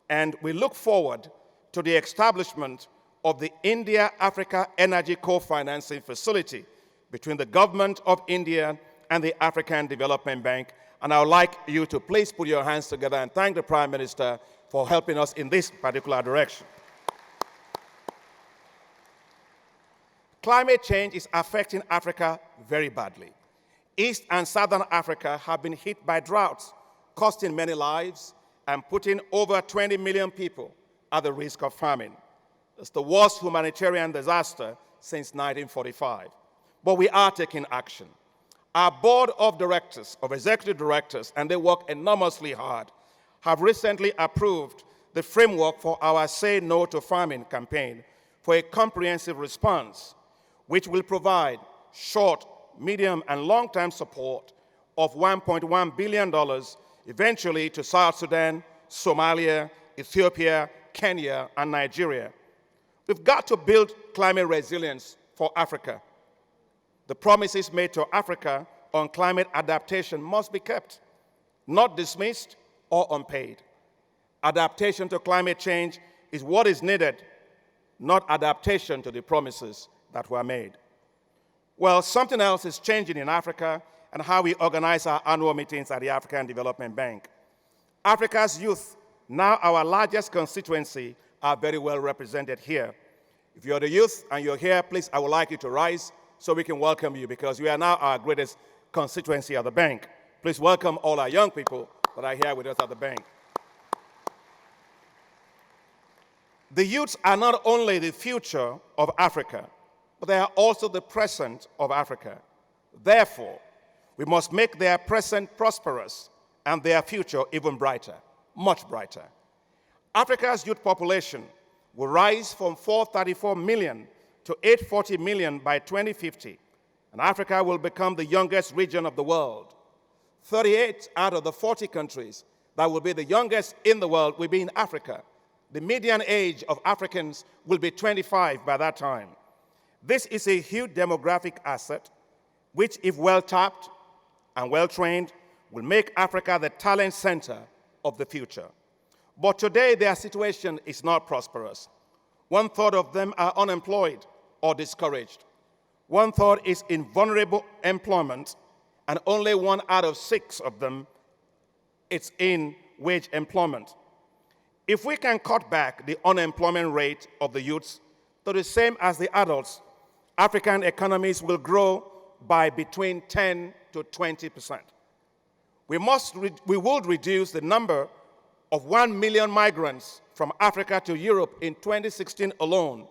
M: and we look forward to the establishment of the India-Africa Energy Co-Financing Facility between the government of India and the African Development Bank. And I would like you to please put your hands together and thank the Prime Minister for helping us in this particular direction. Climate change is affecting Africa very badly. East and Southern Africa have been hit by droughts, costing many lives and putting over 20 million people at the risk of famine. It's the worst humanitarian disaster since 1945. But we are taking action. Our board of directors, of executive directors, and they work enormously hard, have recently approved the framework for our Say No to Farming campaign for a comprehensive response, which will provide short, medium, and long-term support of $1.1 billion eventually to South Sudan, Somalia, Ethiopia, Kenya, and Nigeria. We've got to build climate resilience for Africa. The promises made to Africa on climate adaptation must be kept, not dismissed or unpaid. Adaptation to climate change is what is needed, not adaptation to the promises that were made. Well, something else is changing in Africa and how we organize our annual meetings at the African Development Bank. Africa's youth, now our largest constituency, are very well represented here. If you're the youth and you're here, please, I would like you to rise so we can welcome you, because you are now our greatest constituency at the bank. Please welcome all our young people that are here with us at the bank. The youths are not only the future of Africa, but they are also the present of Africa. Therefore, we must make their present prosperous and their future even brighter, much brighter. Africa's youth population will rise from 434 million to 840 million by 2050, and Africa will become the youngest region of the world. 38 out of the 40 countries that will be the youngest in the world will be in Africa. The median age of Africans will be 25 by that time. This is a huge demographic asset, which, if well tapped and well trained, will make Africa the talent center of the future. But today, their situation is not prosperous. 1/3 of them are unemployed or discouraged. 1/3 is in vulnerable employment, and only 1 out of 6 of them is in wage employment. If we can cut back the unemployment rate of the youths to the same as the adults, African economies will grow by between 10 to 20%. We will reduce the number of 1 million migrants from Africa to Europe in 2016 alone,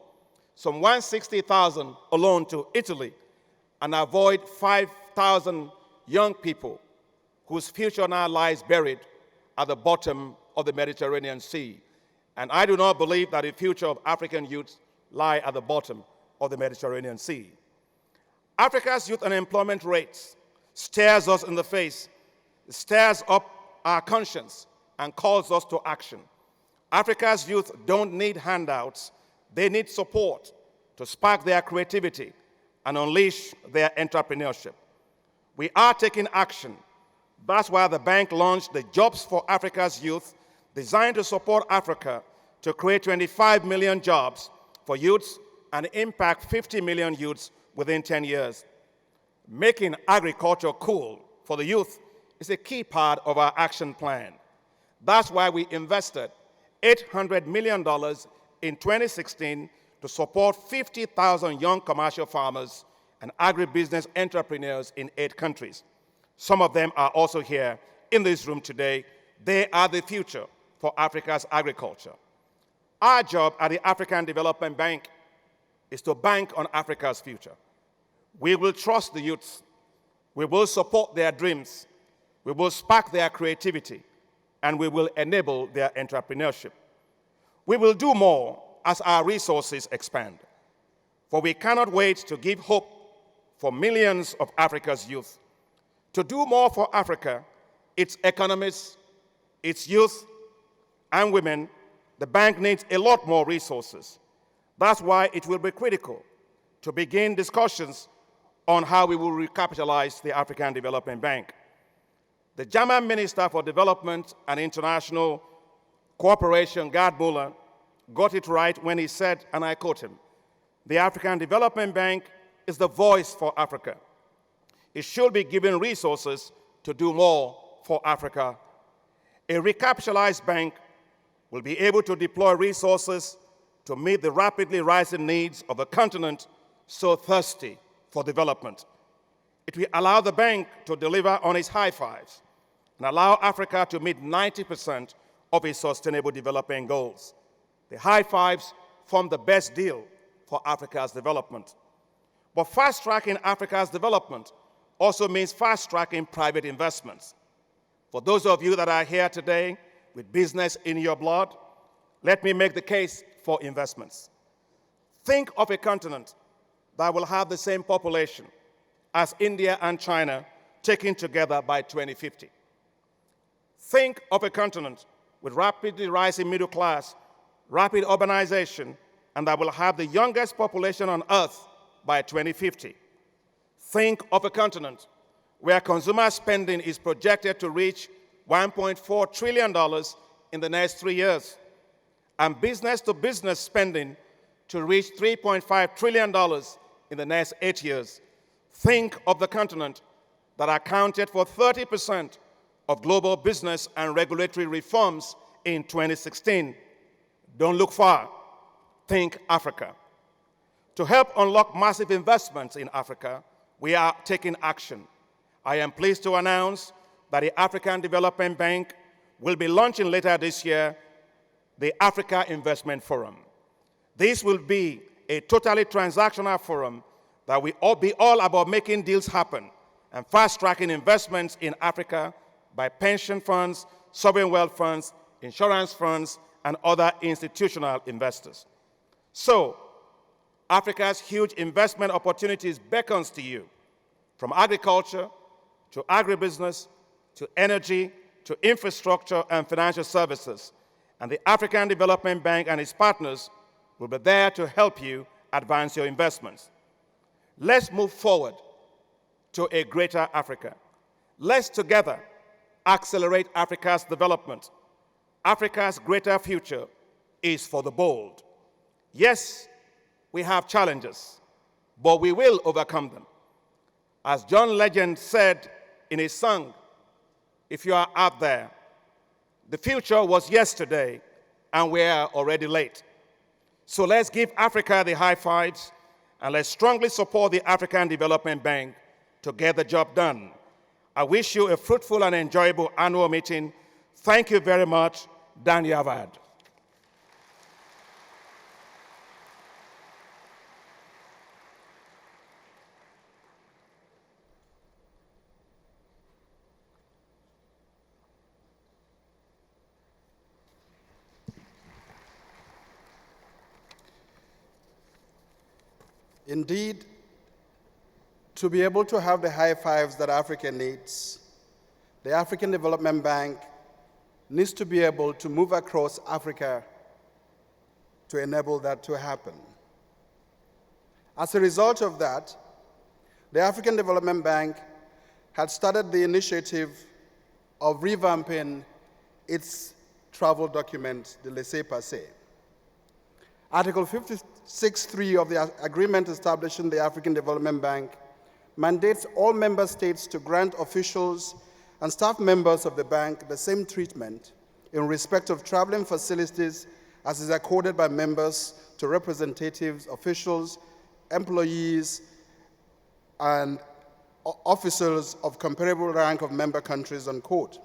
M: some 160,000 alone to Italy, and avoid 5,000 young people whose future now lies buried at the bottom of the Mediterranean Sea. And I do not believe that the future of African youth lie at the bottom of the Mediterranean Sea. Africa's youth unemployment rates stares us in the face, stirs up our conscience, and calls us to action. Africa's youth don't need handouts. They need support to spark their creativity and unleash their entrepreneurship. We are taking action. That's why the bank launched the Jobs for Africa's Youth, designed to support Africa to create 25 million jobs for youths and impact 50 million youths within 10 years. Making agriculture cool for the youth is a key part of our action plan. That's why we invested $800 million in 2016 to support 50,000 young commercial farmers and agribusiness entrepreneurs in 8 countries. Some of them are also here in this room today. They are the future for Africa's agriculture. Our job at the African Development Bank is to bank on Africa's future. We will trust the youths. We will support their dreams. We will spark their creativity, and we will enable their entrepreneurship. We will do more as our resources expand, for we cannot wait to give hope for millions of Africa's youth. To do more for Africa, its economies, its youth, and women, the bank needs a lot more resources. That's why it will be critical to begin discussions on how we will recapitalize the African Development Bank. The German Minister for Development and International Cooperation, Gerd Müller, got it right when he said, and I quote him, "The African Development Bank is the voice for Africa. It should be given resources to do more for Africa. A recapitalized bank will be able to deploy resources to meet the rapidly rising needs of a continent so thirsty for development. It will allow the bank to deliver on its high fives and allow Africa to meet 90% of its sustainable development goals. The high fives form the best deal for Africa's development. But fast-tracking Africa's development also means fast-tracking private investments. For those of you that are here today with business in your blood, let me make the case for investments. Think of a continent that will have the same population as India and China taken together by 2050. Think of a continent with rapidly rising middle class, rapid urbanization, and that will have the youngest population on Earth by 2050. Think of a continent where consumer spending is projected to reach $1.4 trillion in the next 3 years, and business-to-business spending to reach $3.5 trillion in the next 8 years. Think of the continent that accounted for 30% of global business and regulatory reforms in 2016. Don't look far. Think Africa. To help unlock massive investments in Africa, we are taking action. I am pleased to announce that the African Development Bank will be launching later this year the Africa Investment Forum. This will be a totally transactional forum that will be all about making deals happen and fast-tracking investments in Africa by pension funds, sovereign wealth funds, insurance funds, and other institutional investors. So, Africa's huge investment opportunities beckons to you, from agriculture to agribusiness to energy to infrastructure and financial services. And the African Development Bank and its partners will be there to help you advance your investments. Let's move forward to a greater Africa. Let's together accelerate Africa's development. Africa's greater future is for the bold. Yes, we have challenges, but we will overcome them. As John Legend said in his song, if you are out there, the future was yesterday and we are already late. So let's give Africa the high fives and let's strongly support the African Development Bank to get the job done. I wish you a fruitful and enjoyable annual meeting. Thank you very much. Dan Yavad.
A: Indeed, to be able to have the high fives that Africa needs, the African Development Bank needs to be able to move across Africa to enable that to happen. As a result of that, the African Development Bank had started the initiative of revamping its travel document, the Laissez-Passer. Article 56.3 of the agreement establishing the African Development Bank mandates all member states to grant officials and staff members of the bank the same treatment in respect of traveling facilities as is accorded by members to representatives, officials, employees, and officers of comparable rank of member countries, unquote.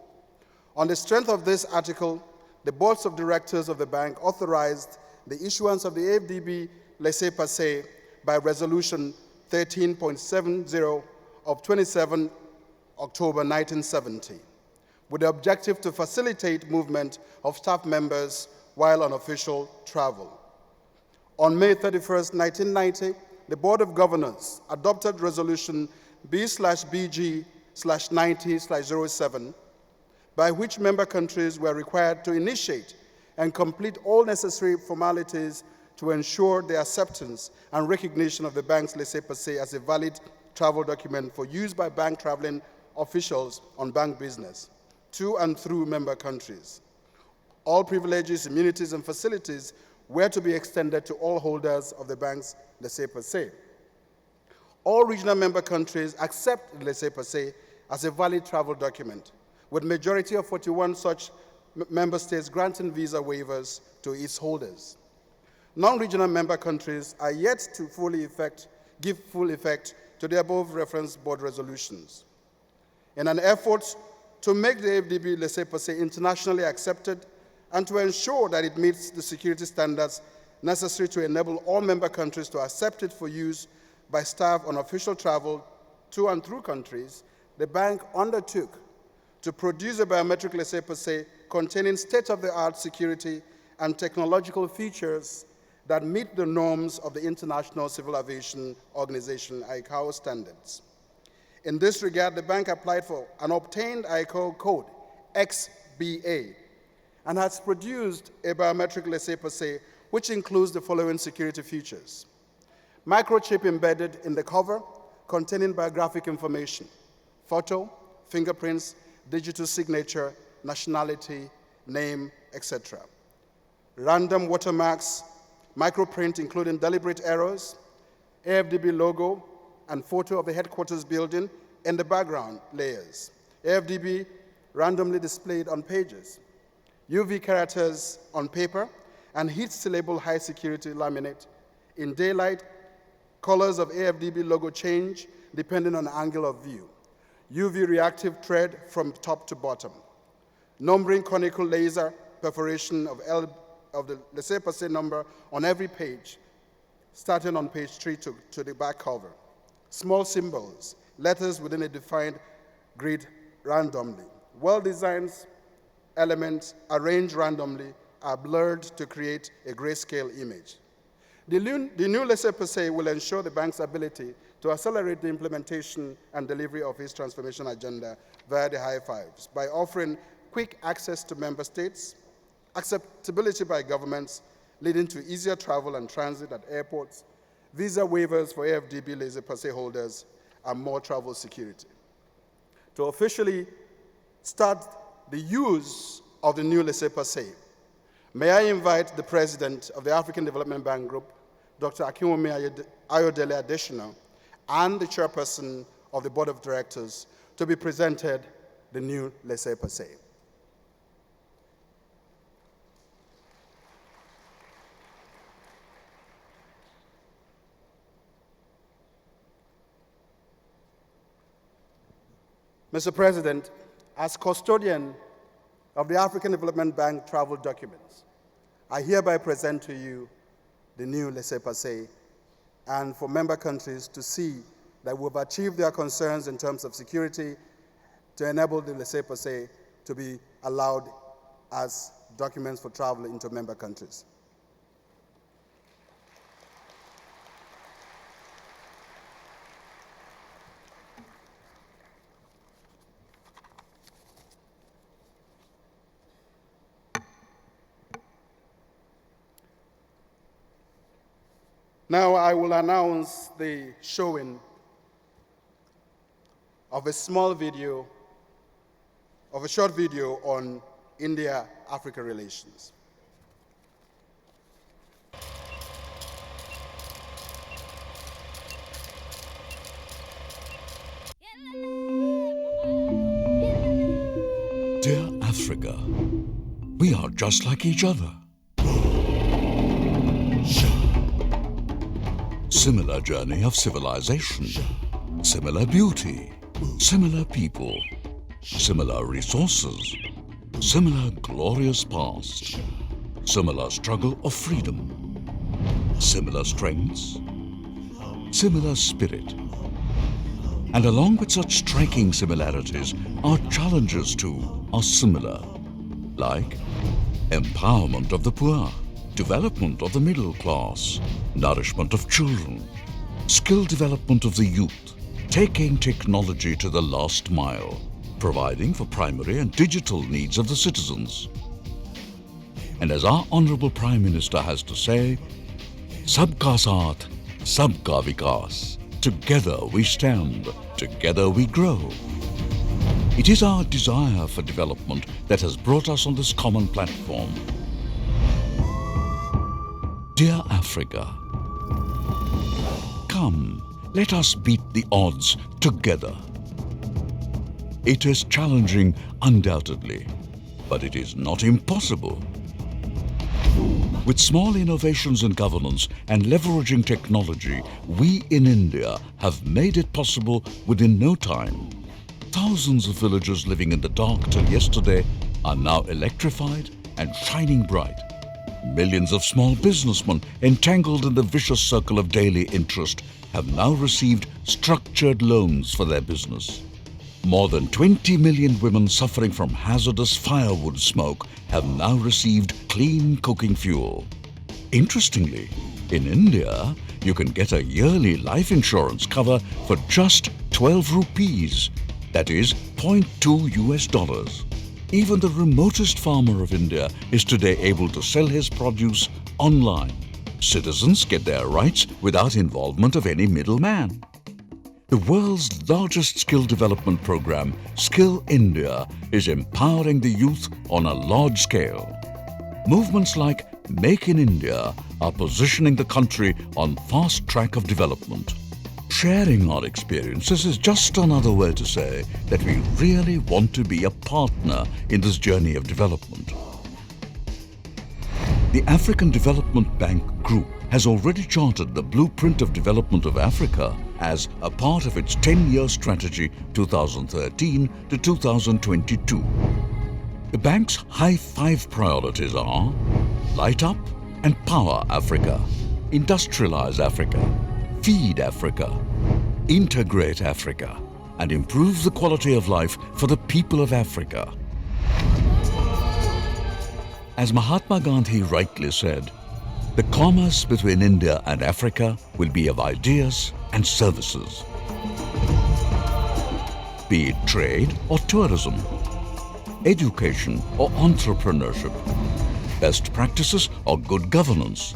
A: On the strength of this article, the boards of directors of the bank authorized the issuance of the AFDB Laissez-Passer by Resolution 13.70 of 27 October 1970, with the objective to facilitate movement of staff members while on official travel. On May 31st, 1990, the Board of Governors adopted Resolution B/BG/90/07, by which member countries were required to initiate and complete all necessary formalities to ensure the acceptance and recognition of the bank's Laissez-Passer as a valid travel document for use by bank traveling officials on bank business to and through member countries. All privileges, immunities, and facilities were to be extended to all holders of the bank's Laissez-Passer. All regional member countries accept the Laissez-Passer as a valid travel document, with majority of 41 such member states granting visa waivers to its holders. Non-regional member countries are yet to give full effect to the above referenced board resolutions. In an effort to make the AFDB Laissez-Passer internationally accepted and to ensure that it meets the security standards necessary to enable all member countries to accept it for use by staff on official travel to and through countries, the bank undertook to produce a biometric Laissez-Passer containing state-of-the-art security and technological features that meet the norms of the International Civil Aviation Organization, ICAO, standards. In this regard, the bank applied for and obtained ICAO code XBA and has produced a biometric Laissez-Passer which includes the following security features: microchip embedded in the cover containing biographic information, photo, fingerprints, digital signature, nationality, name, etc. Random watermarks, microprint including deliberate errors, AFDB logo, and photo of the headquarters building in the background layers. AFDB randomly displayed on pages, UV characters on paper, and heat sealable high security laminate. In daylight, colors of AFDB logo change depending on the angle of view. UV reactive thread from top to bottom. Numbering conical laser perforation of the Laissez-Passer number on every page, starting on page 3 to the back cover. Small symbols, letters within a defined grid randomly. Well-designed elements arranged randomly are blurred to create a grayscale image. The new Laissez-Passer will ensure the bank's ability to accelerate the implementation and delivery of its transformation agenda via the high fives by offering quick access to member states, acceptability by governments, leading to easier travel and transit at airports, visa waivers for AFDB laissez-passer holders, and more travel security. To officially start the use of the new laissez-passer, may I invite the President of the African Development Bank Group, Dr. Akinwumi Adesina, and the Chairperson of the Board of Directors to be presented the new laissez-passer. Mr. President, as custodian of the African Development Bank travel documents, I hereby present to you the new laissez-passer, and for member countries to see that we've achieved their concerns in terms of security to enable the laissez-passer to be allowed as documents for travel into member countries. Now I will announce the showing of a short video on India-Africa relations.
N: Dear Africa, we are just like each other. Similar journey of civilization, similar beauty, similar people, similar resources, similar glorious past, similar struggle of freedom, similar strengths, similar spirit. And along with such striking similarities, our challenges too are similar, like empowerment of the poor, development of the middle class, nourishment of children, skill development of the youth, taking technology to the last mile, providing for primary and digital needs of the citizens. And as our Honorable Prime Minister has to say, Sabka Saath, Sabka Vikas. Together we stand, together we grow. It is our desire for development that has brought us on this common platform. Dear Africa, come, let us beat the odds together. It is challenging, undoubtedly, but it is not impossible. With small innovations in governance and leveraging technology, we in India have made it possible within no time. Thousands of villages living in the dark till yesterday are now electrified and shining bright. Millions of small businessmen entangled in the vicious circle of daily interest have now received structured loans for their business. More than 20 million women suffering from hazardous firewood smoke have now received clean cooking fuel. Interestingly, in India, you can get a yearly life insurance cover for just 12 rupees, that is $0.2. Even the remotest farmer of India is today able to sell his produce online. Citizens get their rights without involvement of any middleman. The world's largest skill development program, Skill India, is empowering the youth on a large scale. Movements like Make in India are positioning the country on fast track of development. Sharing our experiences is just another way to say that we really want to be a partner in this journey of development. The African Development Bank Group has already charted the blueprint of development of Africa as a part of its 10-year strategy 2013 to 2022. The bank's high five priorities are Light Up and Power Africa, Industrialize Africa, Feed Africa, Integrate Africa, and improve the quality of life for the people of Africa. As Mahatma Gandhi rightly said, the commerce between India and Africa will be of ideas and services. Be it trade or tourism, education or entrepreneurship, best practices or good governance,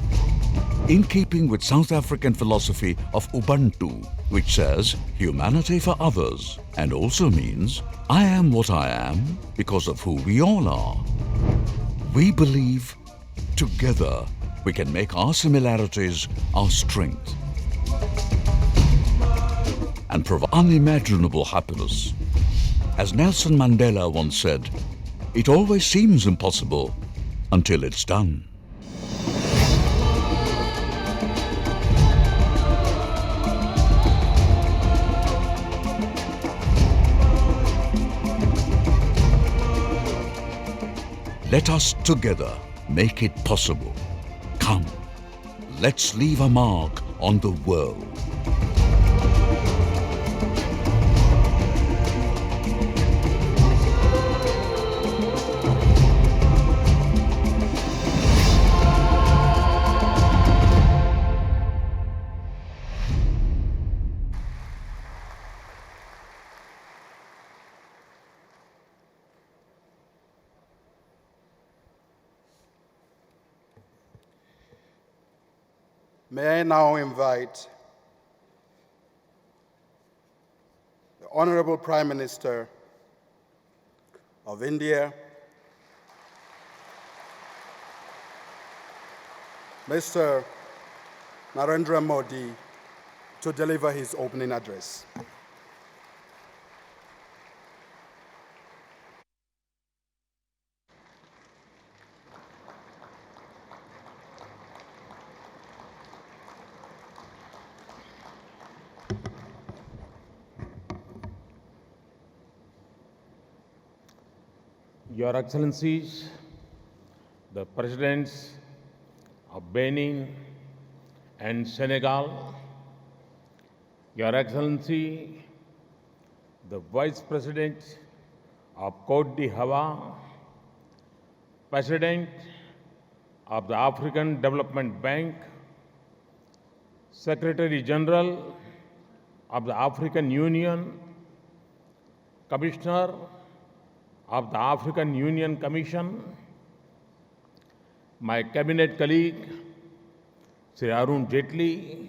N: in keeping with South African philosophy of Ubuntu, which says humanity for others, and also means I am what I am because of who we all are. We believe together we can make our similarities our strength and provide unimaginable happiness. As Nelson Mandela once said, it always seems impossible until it's done. Let us together make it possible. Come, let's leave a mark on the world.
A: May I now invite the Honorable Prime Minister of India, Mr. Narendra Modi, to deliver his opening address.
O: Your Excellencies, the Presidents of Benin and Senegal, Your Excellency, the Vice President of Côte d'Ivoire, President of the African Development Bank, Secretary General of the African Union, Commissioner of the African Union Commission, my cabinet colleague, Sri Arun Jaitley,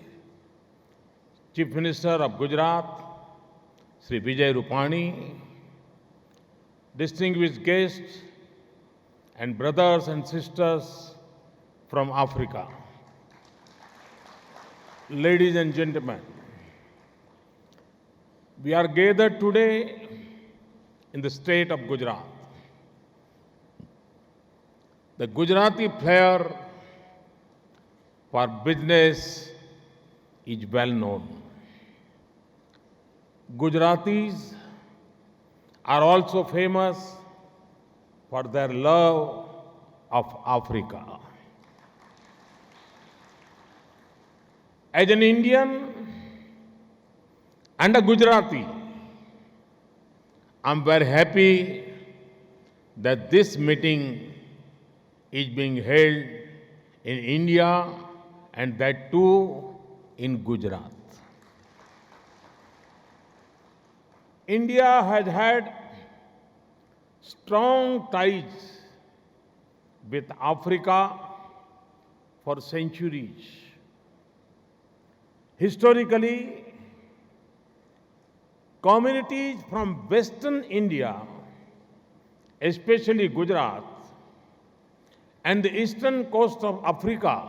O: Chief Minister of Gujarat, Sri Vijay Rupani, distinguished guests and brothers and sisters from Africa. Ladies and gentlemen, we are gathered today in the state of Gujarat. The Gujarati flair for business is well known. Gujaratis are also famous for their love of Africa. As an Indian and a Gujarati, I'm very happy that this meeting is being held in India and that too in Gujarat. India has had strong ties with Africa for centuries. Historically, communities from Western India, especially Gujarat, and the eastern coast of Africa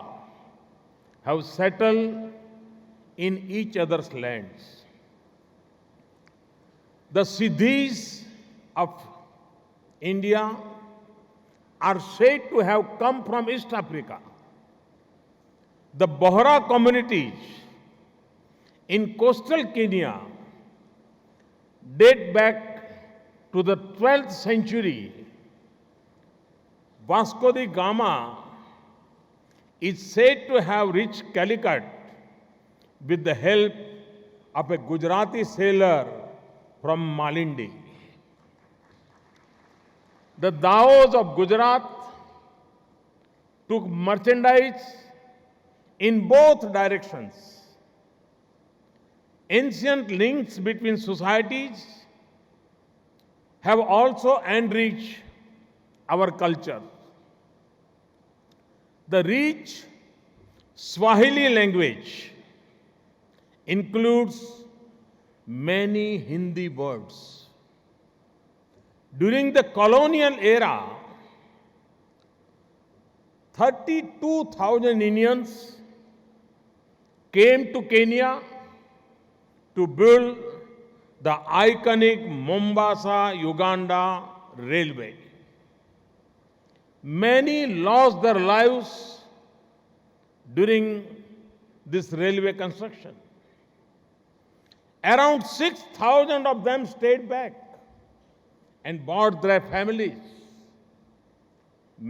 O: have settled in each other's lands. The Siddhis of India are said to have come from East Africa. The Bohra communities in coastal Kenya date back to the 12th century. Vasco da Gama is said to have reached Calicut with the help of a Gujarati sailor from Malindi. The Daos of Gujarat took merchandise in both directions. Ancient links between societies have also enriched our culture. The rich Swahili language includes many Hindi words. During the colonial era, 32,000 Indians came to Kenya to build the iconic Mombasa-Uganda railway. Many lost their lives during this railway construction. Around 6,000 of them stayed back and brought their families.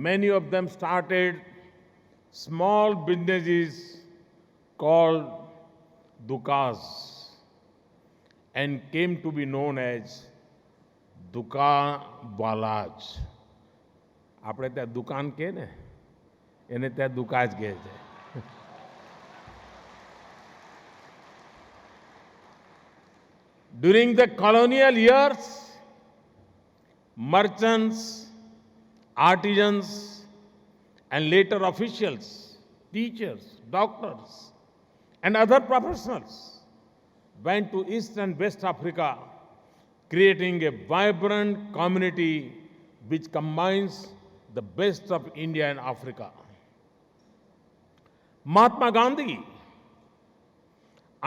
O: Many of them started small businesses called dukas and came to be known as dukawalas. આપણે ત્યાં દુકાન કહે ને એને ત્યાં દુકાન જ કહે છે. During the colonial years, merchants, artisans, and later officials, teachers, doctors, and other professionals went to East and West Africa, creating a vibrant community which combines the best of India and Africa. Mahatma Gandhi,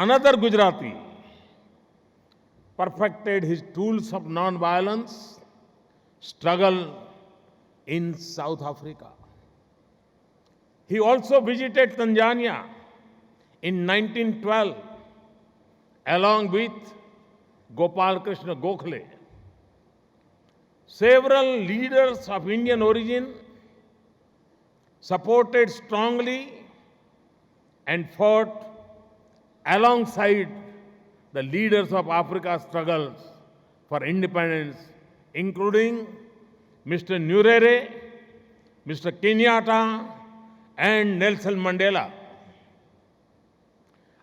O: another Gujarati, perfected his tools of non-violence struggle in South Africa. He also visited Tanzania in 1912 along with Gopal Krishna Gokhale. Several leaders of Indian origin supported strongly and fought alongside the leaders of Africa's struggles for independence, including Mr. Nyerere, Mr. Kenyatta, and Nelson Mandela.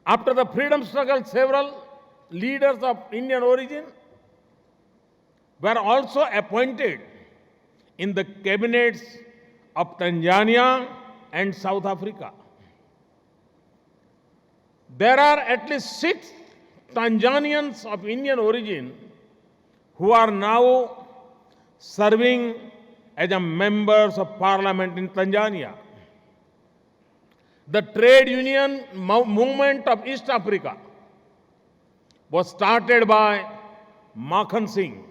O: After the freedom struggle, several leaders of Indian origin were also appointed in the cabinets of Tanzania and South Africa. There are at least 6 Tanzanians of Indian origin who are now serving as members of parliament in Tanzania. The trade union movement of East Africa was started by Makhan Singh.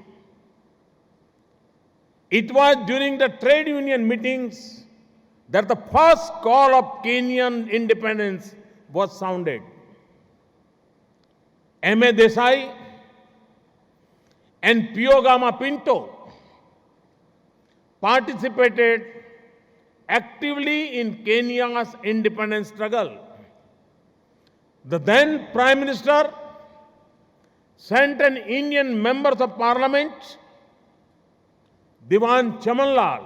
O: It was during the trade union meetings that the first call of Kenyan independence was sounded. M.A. Desai and Piogama Pinto participated actively in Kenya's independence struggle. The then Prime Minister sent an Indian member of Parliament, Diwan Chamanlal,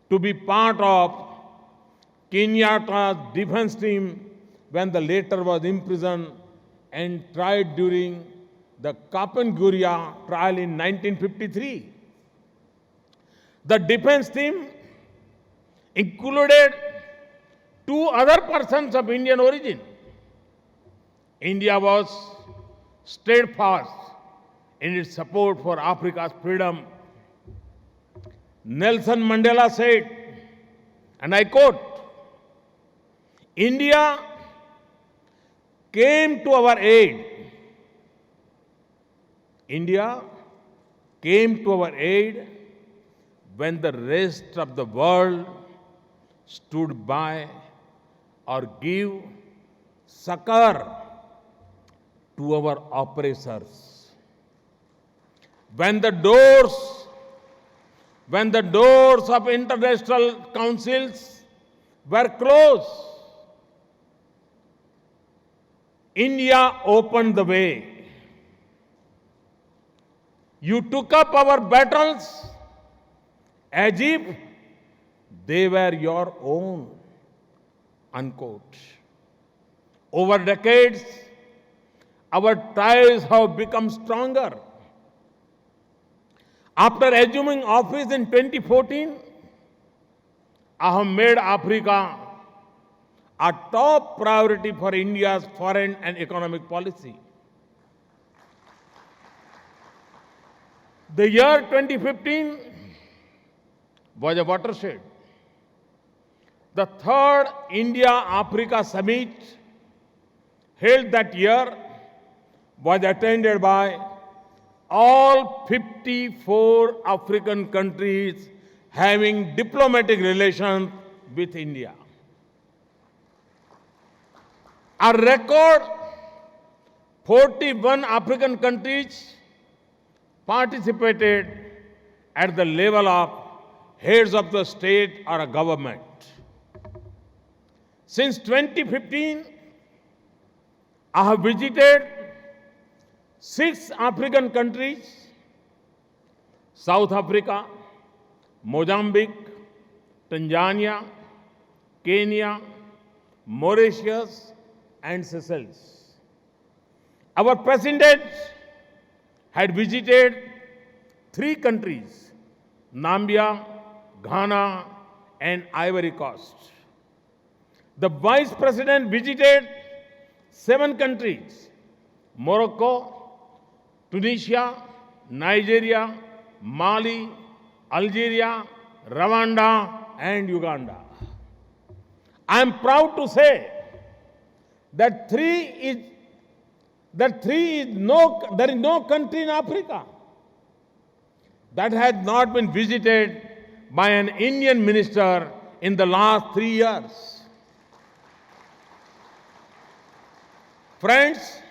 O: to be part of Kenyatta's defense team when the latter was imprisoned and tried during the Kapenguria trial in 1953. The defense team included 2 other persons of Indian origin. India was steadfast in its support for Africa's freedom. Nelson Mandela said, and I quote, "India came to our aid. India came to our aid when the rest of the world stood by or gave succor to our oppressors. When the doors of international councils were closed, India opened the way. You took up our battles as if they were your own," unquote. Over decades, our ties have become stronger. After assuming office in 2014, I have made Africa a top priority for India's foreign and economic policy. The year 2015 was a watershed. The third India-Africa summit held that year was attended by all 54 African countries having diplomatic relations with India. A record 41 African countries participated at the level of heads of the state or a government. Since 2015, I have visited 6 African countries: South Africa, Mozambique, Tanzania, Kenya, Mauritius, and Seychelles. Our president had visited 3 countries: Namibia, Ghana, and Ivory Coast. The vice president visited 7 countries: Morocco, Tunisia, Nigeria, Mali, Algeria, Rwanda, and Uganda. I am proud to say that there is no country in Africa that has not been visited by an Indian minister in the last 3 years. Friends,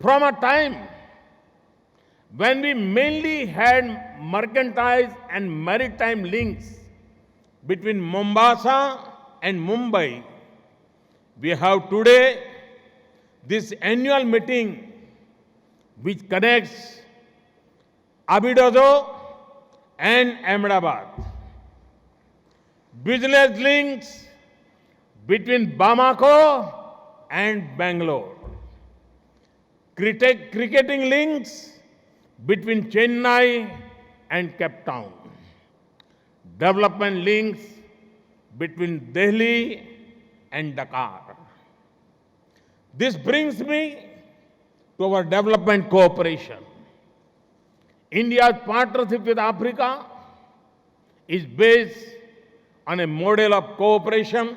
O: from a time when we mainly had mercantile and maritime links between Mombasa and Mumbai, we have today this annual meeting which connects Abidozo and Ahmedabad. Business links between Bamako and Bangalore. Cricketing links between Chennai and Cape Town. Development links between Delhi and Dakar. This brings me to our development cooperation. India's partnership with Africa is based on a model of cooperation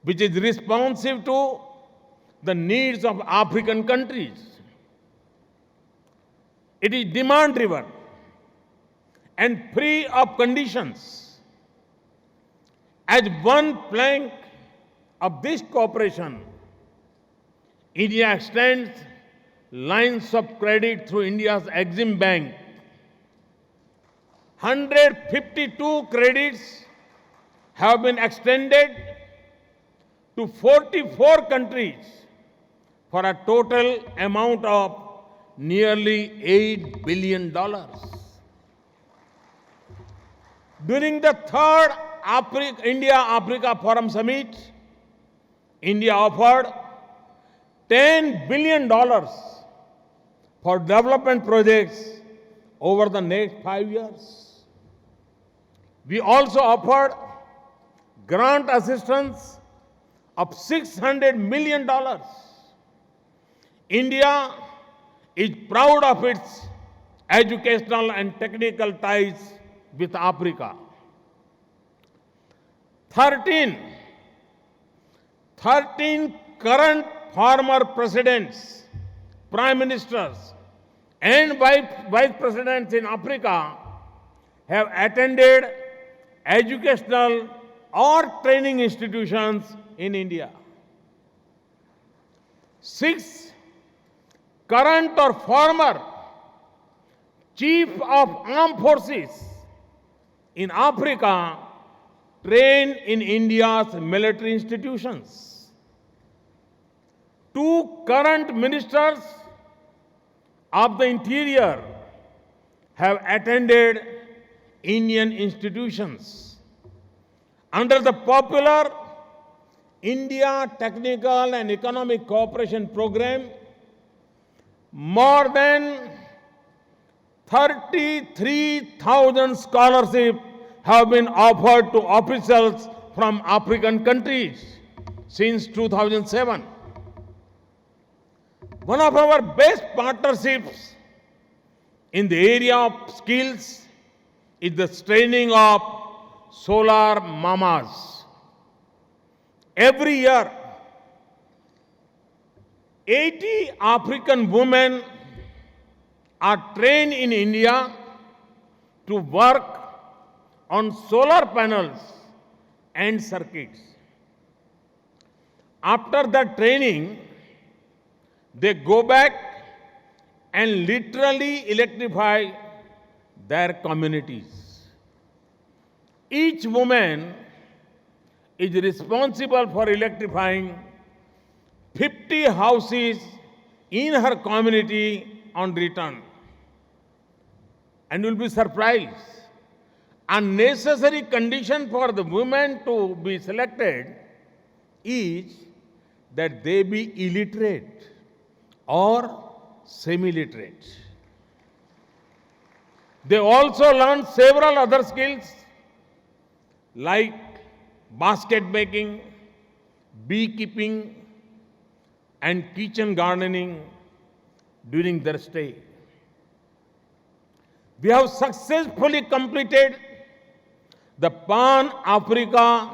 O: which is responsive to the needs of African countries. It is demand-driven and free of conditions. As one plank of this cooperation, India extends lines of credit through India's Exim Bank. 152 credits have been extended to 44 countries for a total amount of nearly $8 billion. During the third India-Africa Forum Summit, India offered $10 billion for development projects over the next 5 years. We also offered grant assistance of $600 million. India is proud of its educational and technical ties with Africa. 13 current former presidents, prime ministers, and vice presidents in Africa have attended educational or training institutions in India. 6 current or former chief of armed forces in Africa trained in India's military institutions. 2 current ministers of the Interior have attended Indian institutions. Under the popular India Technical and Economic Cooperation Program, more than 33,000 scholarships have been offered to officials from African countries since 2007. One of our best partnerships in the area of skills is the training of solar mamas. Every year, 80 African women are trained in India to work on solar panels and circuits. After the training, they go back and literally electrify their communities. Each woman is responsible for electrifying 50 houses in her community on return. And you'll be surprised. A necessary condition for the women to be selected is that they be illiterate or semi-literate. They also learn several other skills like basket making, beekeeping, and kitchen gardening during their stay. We have successfully completed the Pan-Africa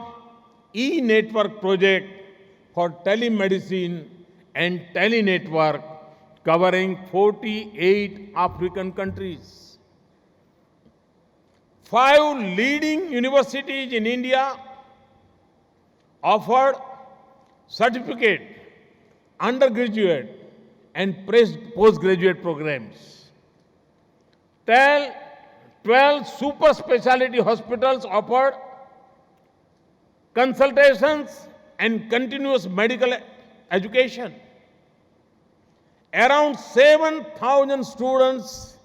O: e-network project for telemedicine and telenetwork covering 48 African countries. 5 leading universities in India offered certificate, undergraduate, and postgraduate programs. 12 super specialty hospitals offered consultations and continuous medical education. Around 7,000 students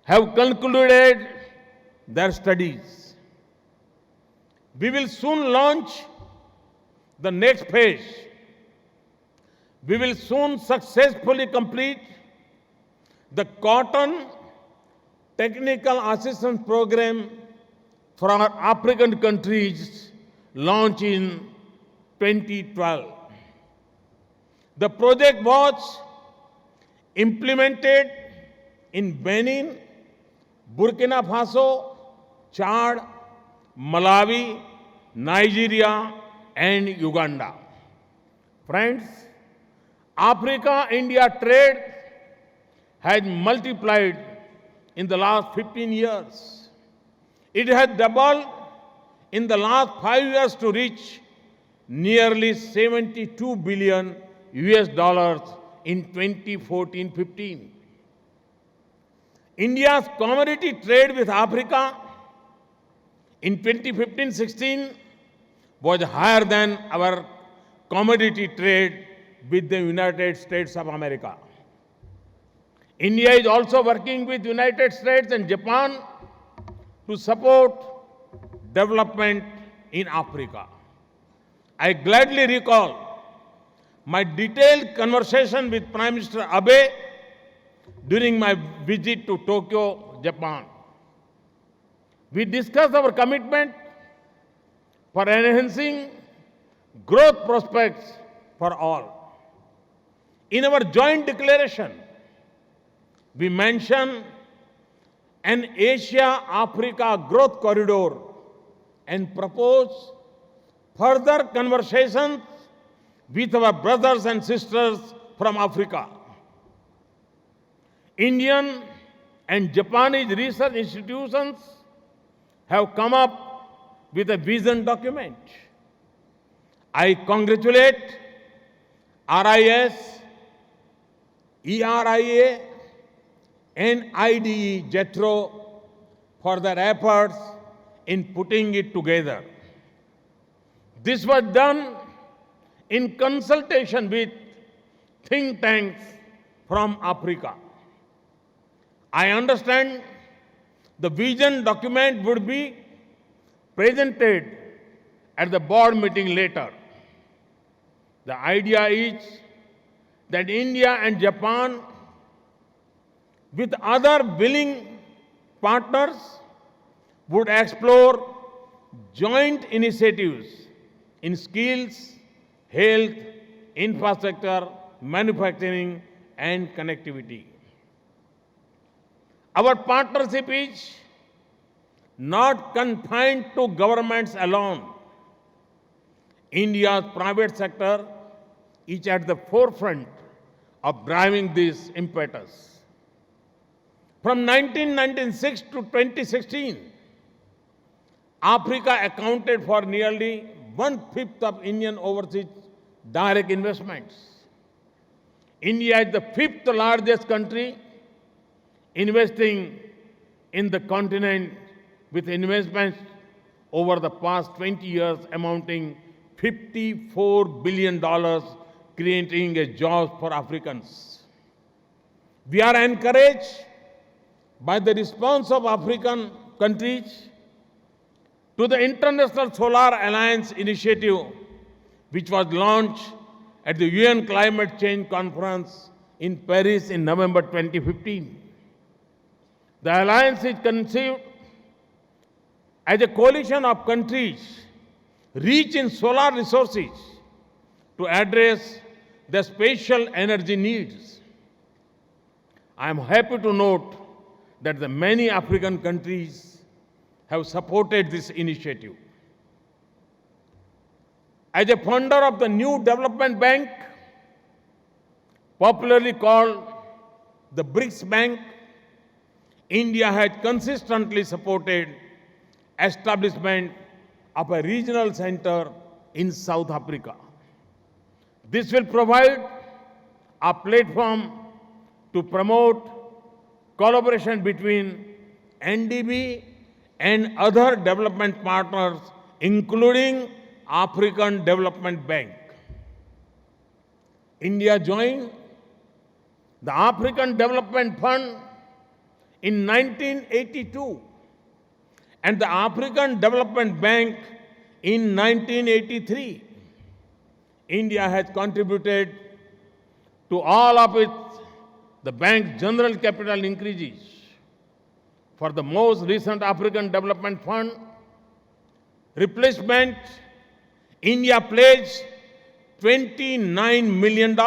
O: have concluded their studies. We will soon launch the next phase. We will soon successfully complete the Cotton Technical Assistance Program for our African countries launched in 2012. The project was implemented in Benin, Burkina Faso, Chad, Malawi, Nigeria, and Uganda. Friends, Africa-India trade has multiplied in the last 15 years. It has doubled in the last 5 years to reach nearly $72 billion in 2014-15. India's commodity trade with Africa in 2015-16 was higher than our commodity trade with the United States of America. India is also working with the United States and Japan to support development in Africa. I gladly recall my detailed conversation with Prime Minister Abe during my visit to Tokyo, Japan. We discussed our commitment for enhancing growth prospects for all. In our joint declaration, we mentioned an Asia-Africa growth corridor and proposed further conversations with our brothers and sisters from Africa. Indian and Japanese research institutions have come up with a vision document. I congratulate RIS, ERIA, and IDE JETRO for their efforts in putting it together. This was done in consultation with think tanks from Africa. I understand the vision document would be presented at the board meeting later. The idea is that India and Japan, with other willing partners, would explore joint initiatives in skills, health, infrastructure, manufacturing, and connectivity. Our partnership is not confined to governments alone. India's private sector is at the forefront of driving this impetus. From 1996 to 2016, Africa accounted for nearly 1/5 of Indian overseas direct investments. India is the 5th largest country investing in the continent, with investments over the past 20 years amounting $54 billion, creating a jobs for Africans. We are encouraged by the response of African countries to the International Solar Alliance initiative, which was launched at the UN Climate Change Conference in Paris in November 2015. The alliance is conceived as a coalition of countries rich in solar resources to address their spatial energy needs. I am happy to note that the many African countries have supported this initiative. As a founder of the new development bank, popularly called the BRICS Bank, India has consistently supported establishment of a regional center in South Africa. This will provide a platform to promote collaboration between NDB and other development partners, including African Development Bank. India joined the African Development Fund in 1982 and the African Development Bank in 1983. India has contributed to all of the bank's general capital increases. For the most recent African Development Fund replacement, India pledged $29 million.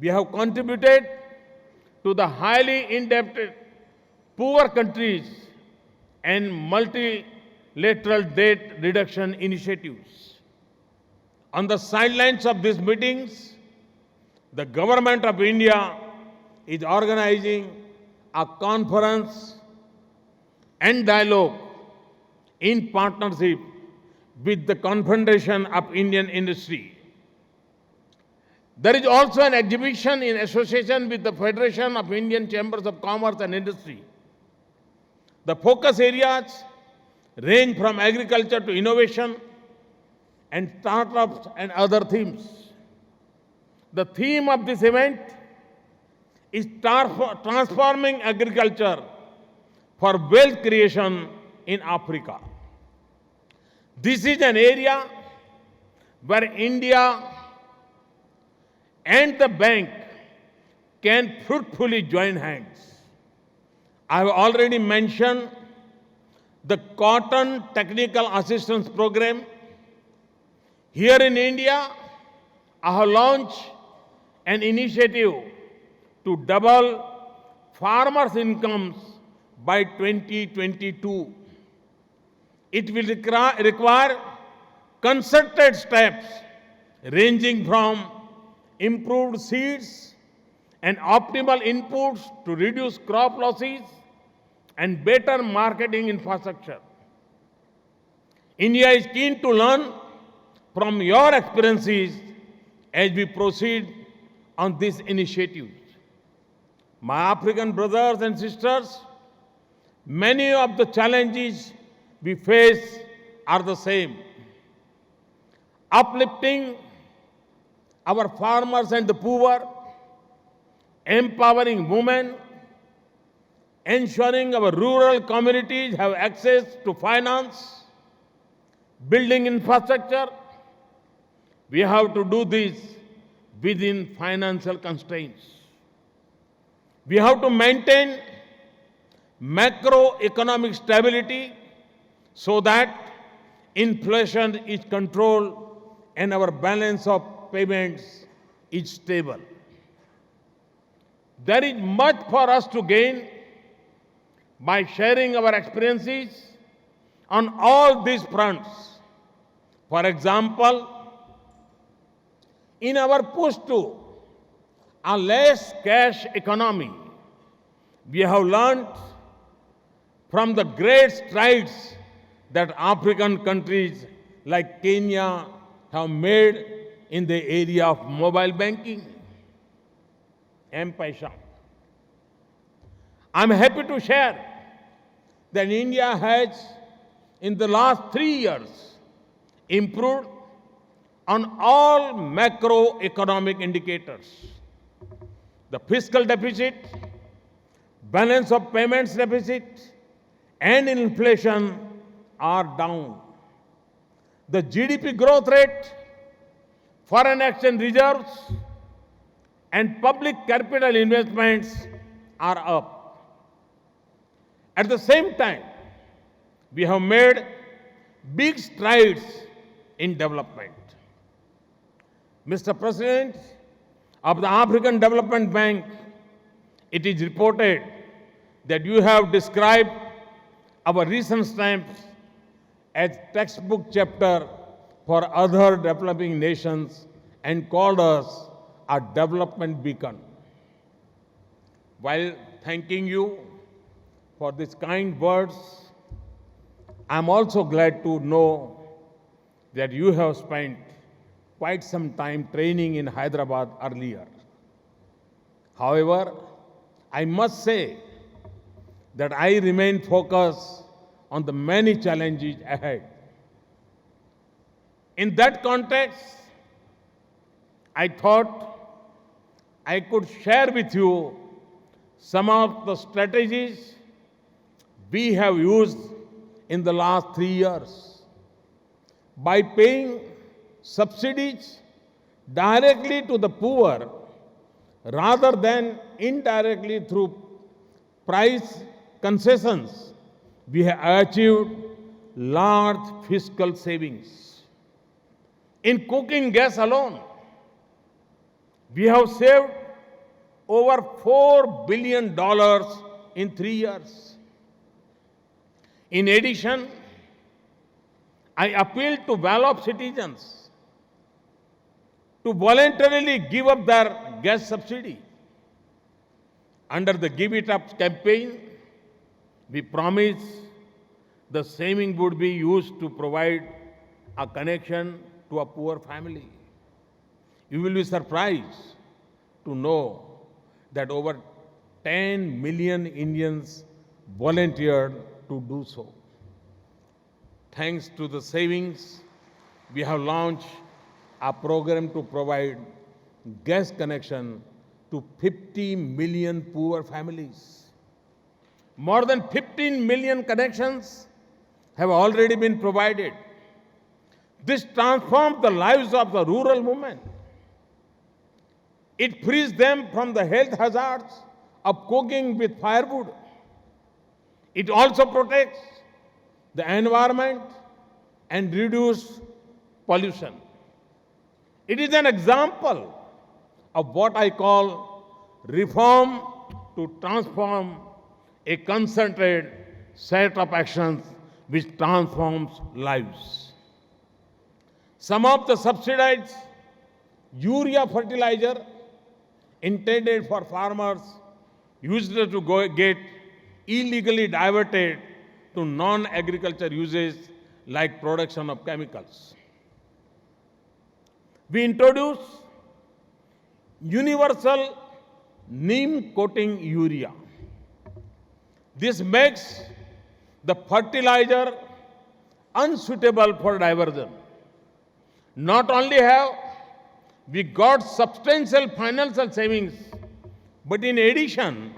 O: We have contributed to the highly indebted poor countries and multilateral debt reduction initiatives. On the sidelines of these meetings, the Government of India is organizing a conference and dialogue in partnership with the Confederation of Indian Industry. There is also an exhibition in association with the Federation of Indian Chambers of Commerce and Industry. The focus areas range from agriculture to innovation and startups and other themes. The theme of this event is transforming agriculture for wealth creation in Africa. This is an area where India and the bank can fruitfully join hands. I have already mentioned the Cotton Technical Assistance Program. Here in India, I have launched an initiative to double farmers' incomes by 2022. It will require concerted steps ranging from improved seeds and optimal inputs to reduce crop losses and better marketing infrastructure. India is keen to learn from your experiences as we proceed on this initiative. My African brothers and sisters, many of the challenges we face are the same. Uplifting our farmers and the poor, empowering women, ensuring our rural communities have access to finance, building infrastructure. We have to do this within financial constraints. We have to maintain macroeconomic stability so that inflation is controlled and our balance of payments is stable. There is much for us to gain by sharing our experiences on all these fronts. For example, in our push to a less cash economy, we have learned from the great strides that African countries like Kenya have made in the area of mobile banking. M-Paisa. I'm happy to share that India has, in the last 3 years, improved on all macroeconomic indicators. The fiscal deficit, balance of payments deficit, and inflation are down. The GDP growth rate, foreign exchange reserves, and public capital investments are up. At the same time, we have made big strides in development. Mr. President of the African Development Bank, it is reported that you have described our recent steps as textbook chapter for other developing nations and called us a development beacon. While thanking you for these kind words, I'm also glad to know that you have spent quite some time training in Hyderabad earlier. However, I must say that I remain focused on the many challenges ahead. In that context, I thought I could share with you some of the strategies we have used in the last 3 years. By paying subsidies directly to the poor rather than indirectly through price concessions, we have achieved large fiscal savings. In cooking gas alone, we have saved over $4 billion in 3 years. In addition, I appeal to well-off citizens to voluntarily give up their gas subsidy. Under the Give It Up campaign, we promise the saving would be used to provide a connection to a poor family. You will be surprised to know that over 10 million Indians volunteered to do so. Thanks to the savings, we have launched a program to provide gas connection to 50 million poor families. More than 15 million connections have already been provided. This transforms the lives of the rural women. It frees them from the health hazards of cooking with firewood. It also protects the environment and reduces pollution. It is an example of what I call reform to transform, a concentrated set of actions which transforms lives. Some of the subsidized urea fertilizer intended for farmers used to get illegally diverted to non-agriculture uses like production of chemicals. We introduced universal neem coating urea. This makes the fertilizer unsuitable for diversion. Not only have we got substantial financial savings, but in addition,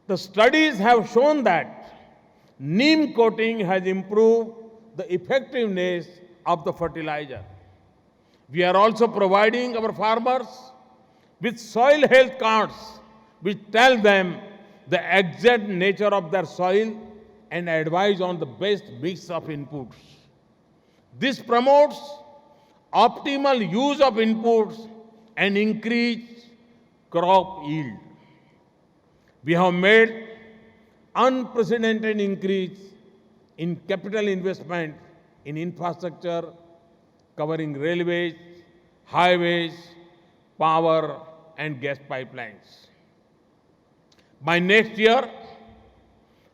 O: the studies have shown that neem coating has improved the effectiveness of the fertilizer. We are also providing our farmers with soil health cards which tell them the exact nature of their soil and advise on the best mix of inputs. This promotes optimal use of inputs and increased crop yield. We have made unprecedented increase in capital investment in infrastructure covering railways, highways, power and gas pipelines. By next year,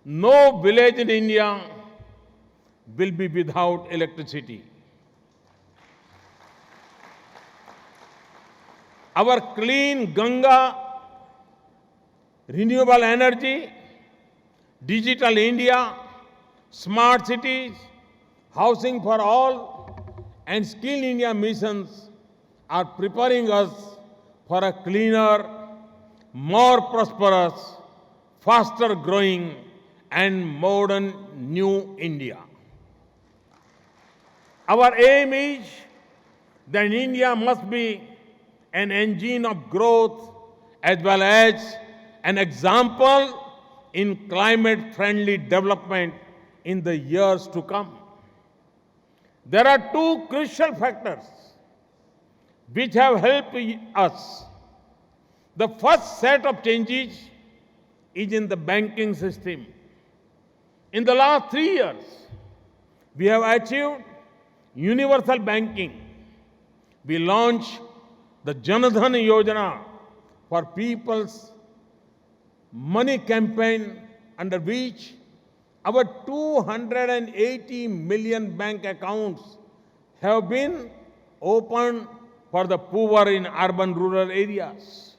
O: no village in India will be without electricity. Our clean Ganga, renewable energy, digital India, smart cities, housing for all, and Skill India missions are preparing us for a cleaner, more prosperous, faster growing, and modern new India. Our aim is that India must be an engine of growth as well as an example in climate-friendly development in the years to come. There are two crucial factors which have helped us. The first set of changes is in the banking system. In the last 3 years, we have achieved universal banking. We launched the Jan Dhan Yojana for people's money campaign, under which our 280 million bank accounts have been opened for the poor in urban rural areas.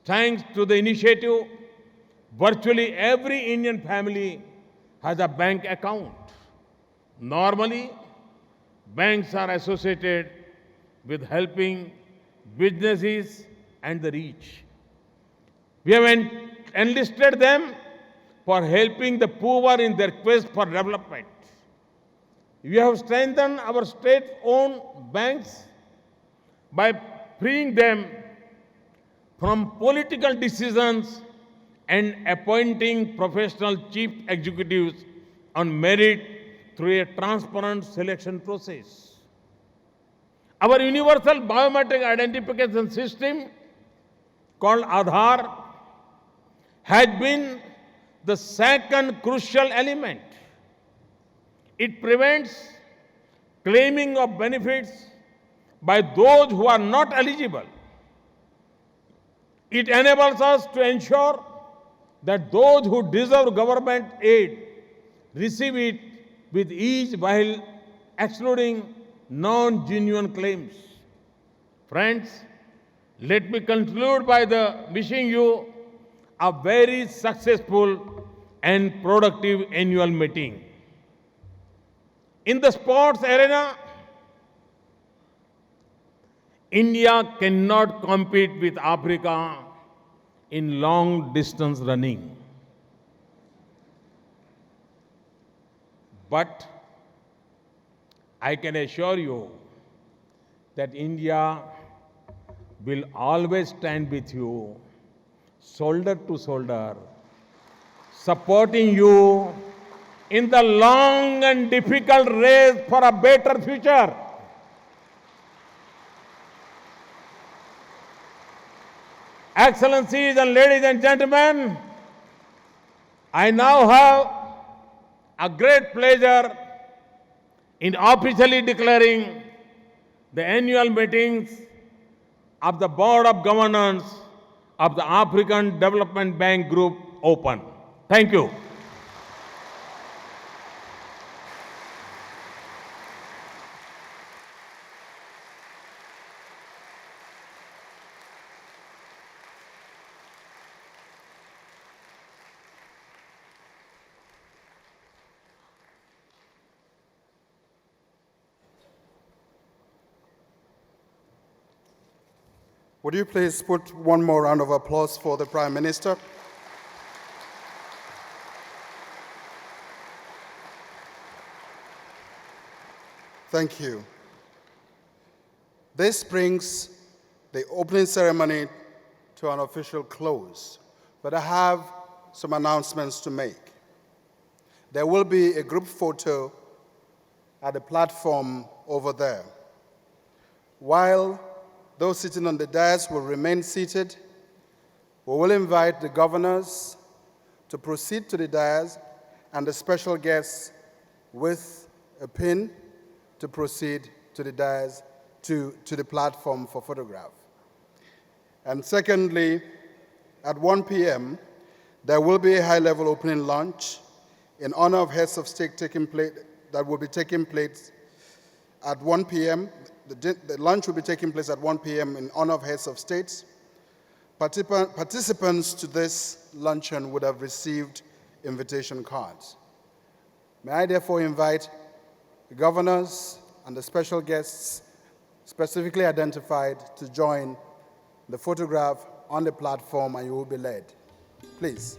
O: Thanks to the initiative, virtually every Indian family has a bank account. Normally, banks are associated with helping businesses and the rich. We have enlisted them for helping the poor in their quest for development. We have strengthened our state-owned banks by freeing them from political decisions and appointing professional chief executives on merit through a transparent selection process. Our universal biometric identification system, called Aadhaar, has been the second crucial element. It prevents claiming of benefits by those who are not eligible. It enables us to ensure that those who deserve government aid receive it with ease while excluding non-genuine claims. Friends, let me conclude by wishing you a very successful and productive annual meeting. In the sports arena, India cannot compete with Africa in long distance running. But I can assure you that India will always stand with you, shoulder to shoulder, supporting you in the long and difficult race for a better future. Excellencies and ladies and gentlemen, I now have a great pleasure in officially declaring the annual meetings of the Board of Governors of the African Development Bank Group open. Thank you.
A: Would you please put one more round of applause for the Prime Minister? Thank you. This brings the opening ceremony to an official close, but I have some announcements to make. There will be a group photo at the platform over there. While those sitting on the dais will remain seated, we will invite the governors to proceed to the dais and the special guests with a pin to proceed to the dais, to the platform for photograph. And secondly, at 1 p.m., there will be a high-level opening lunch in honor of heads of state that will be taking place at 1 p.m. The lunch will be taking place at 1 p.m. in honor of heads of states. Participants to this luncheon would have received invitation cards. May I therefore invite the governors and the special guests specifically identified to join the photograph on the platform, and you will be led. Please.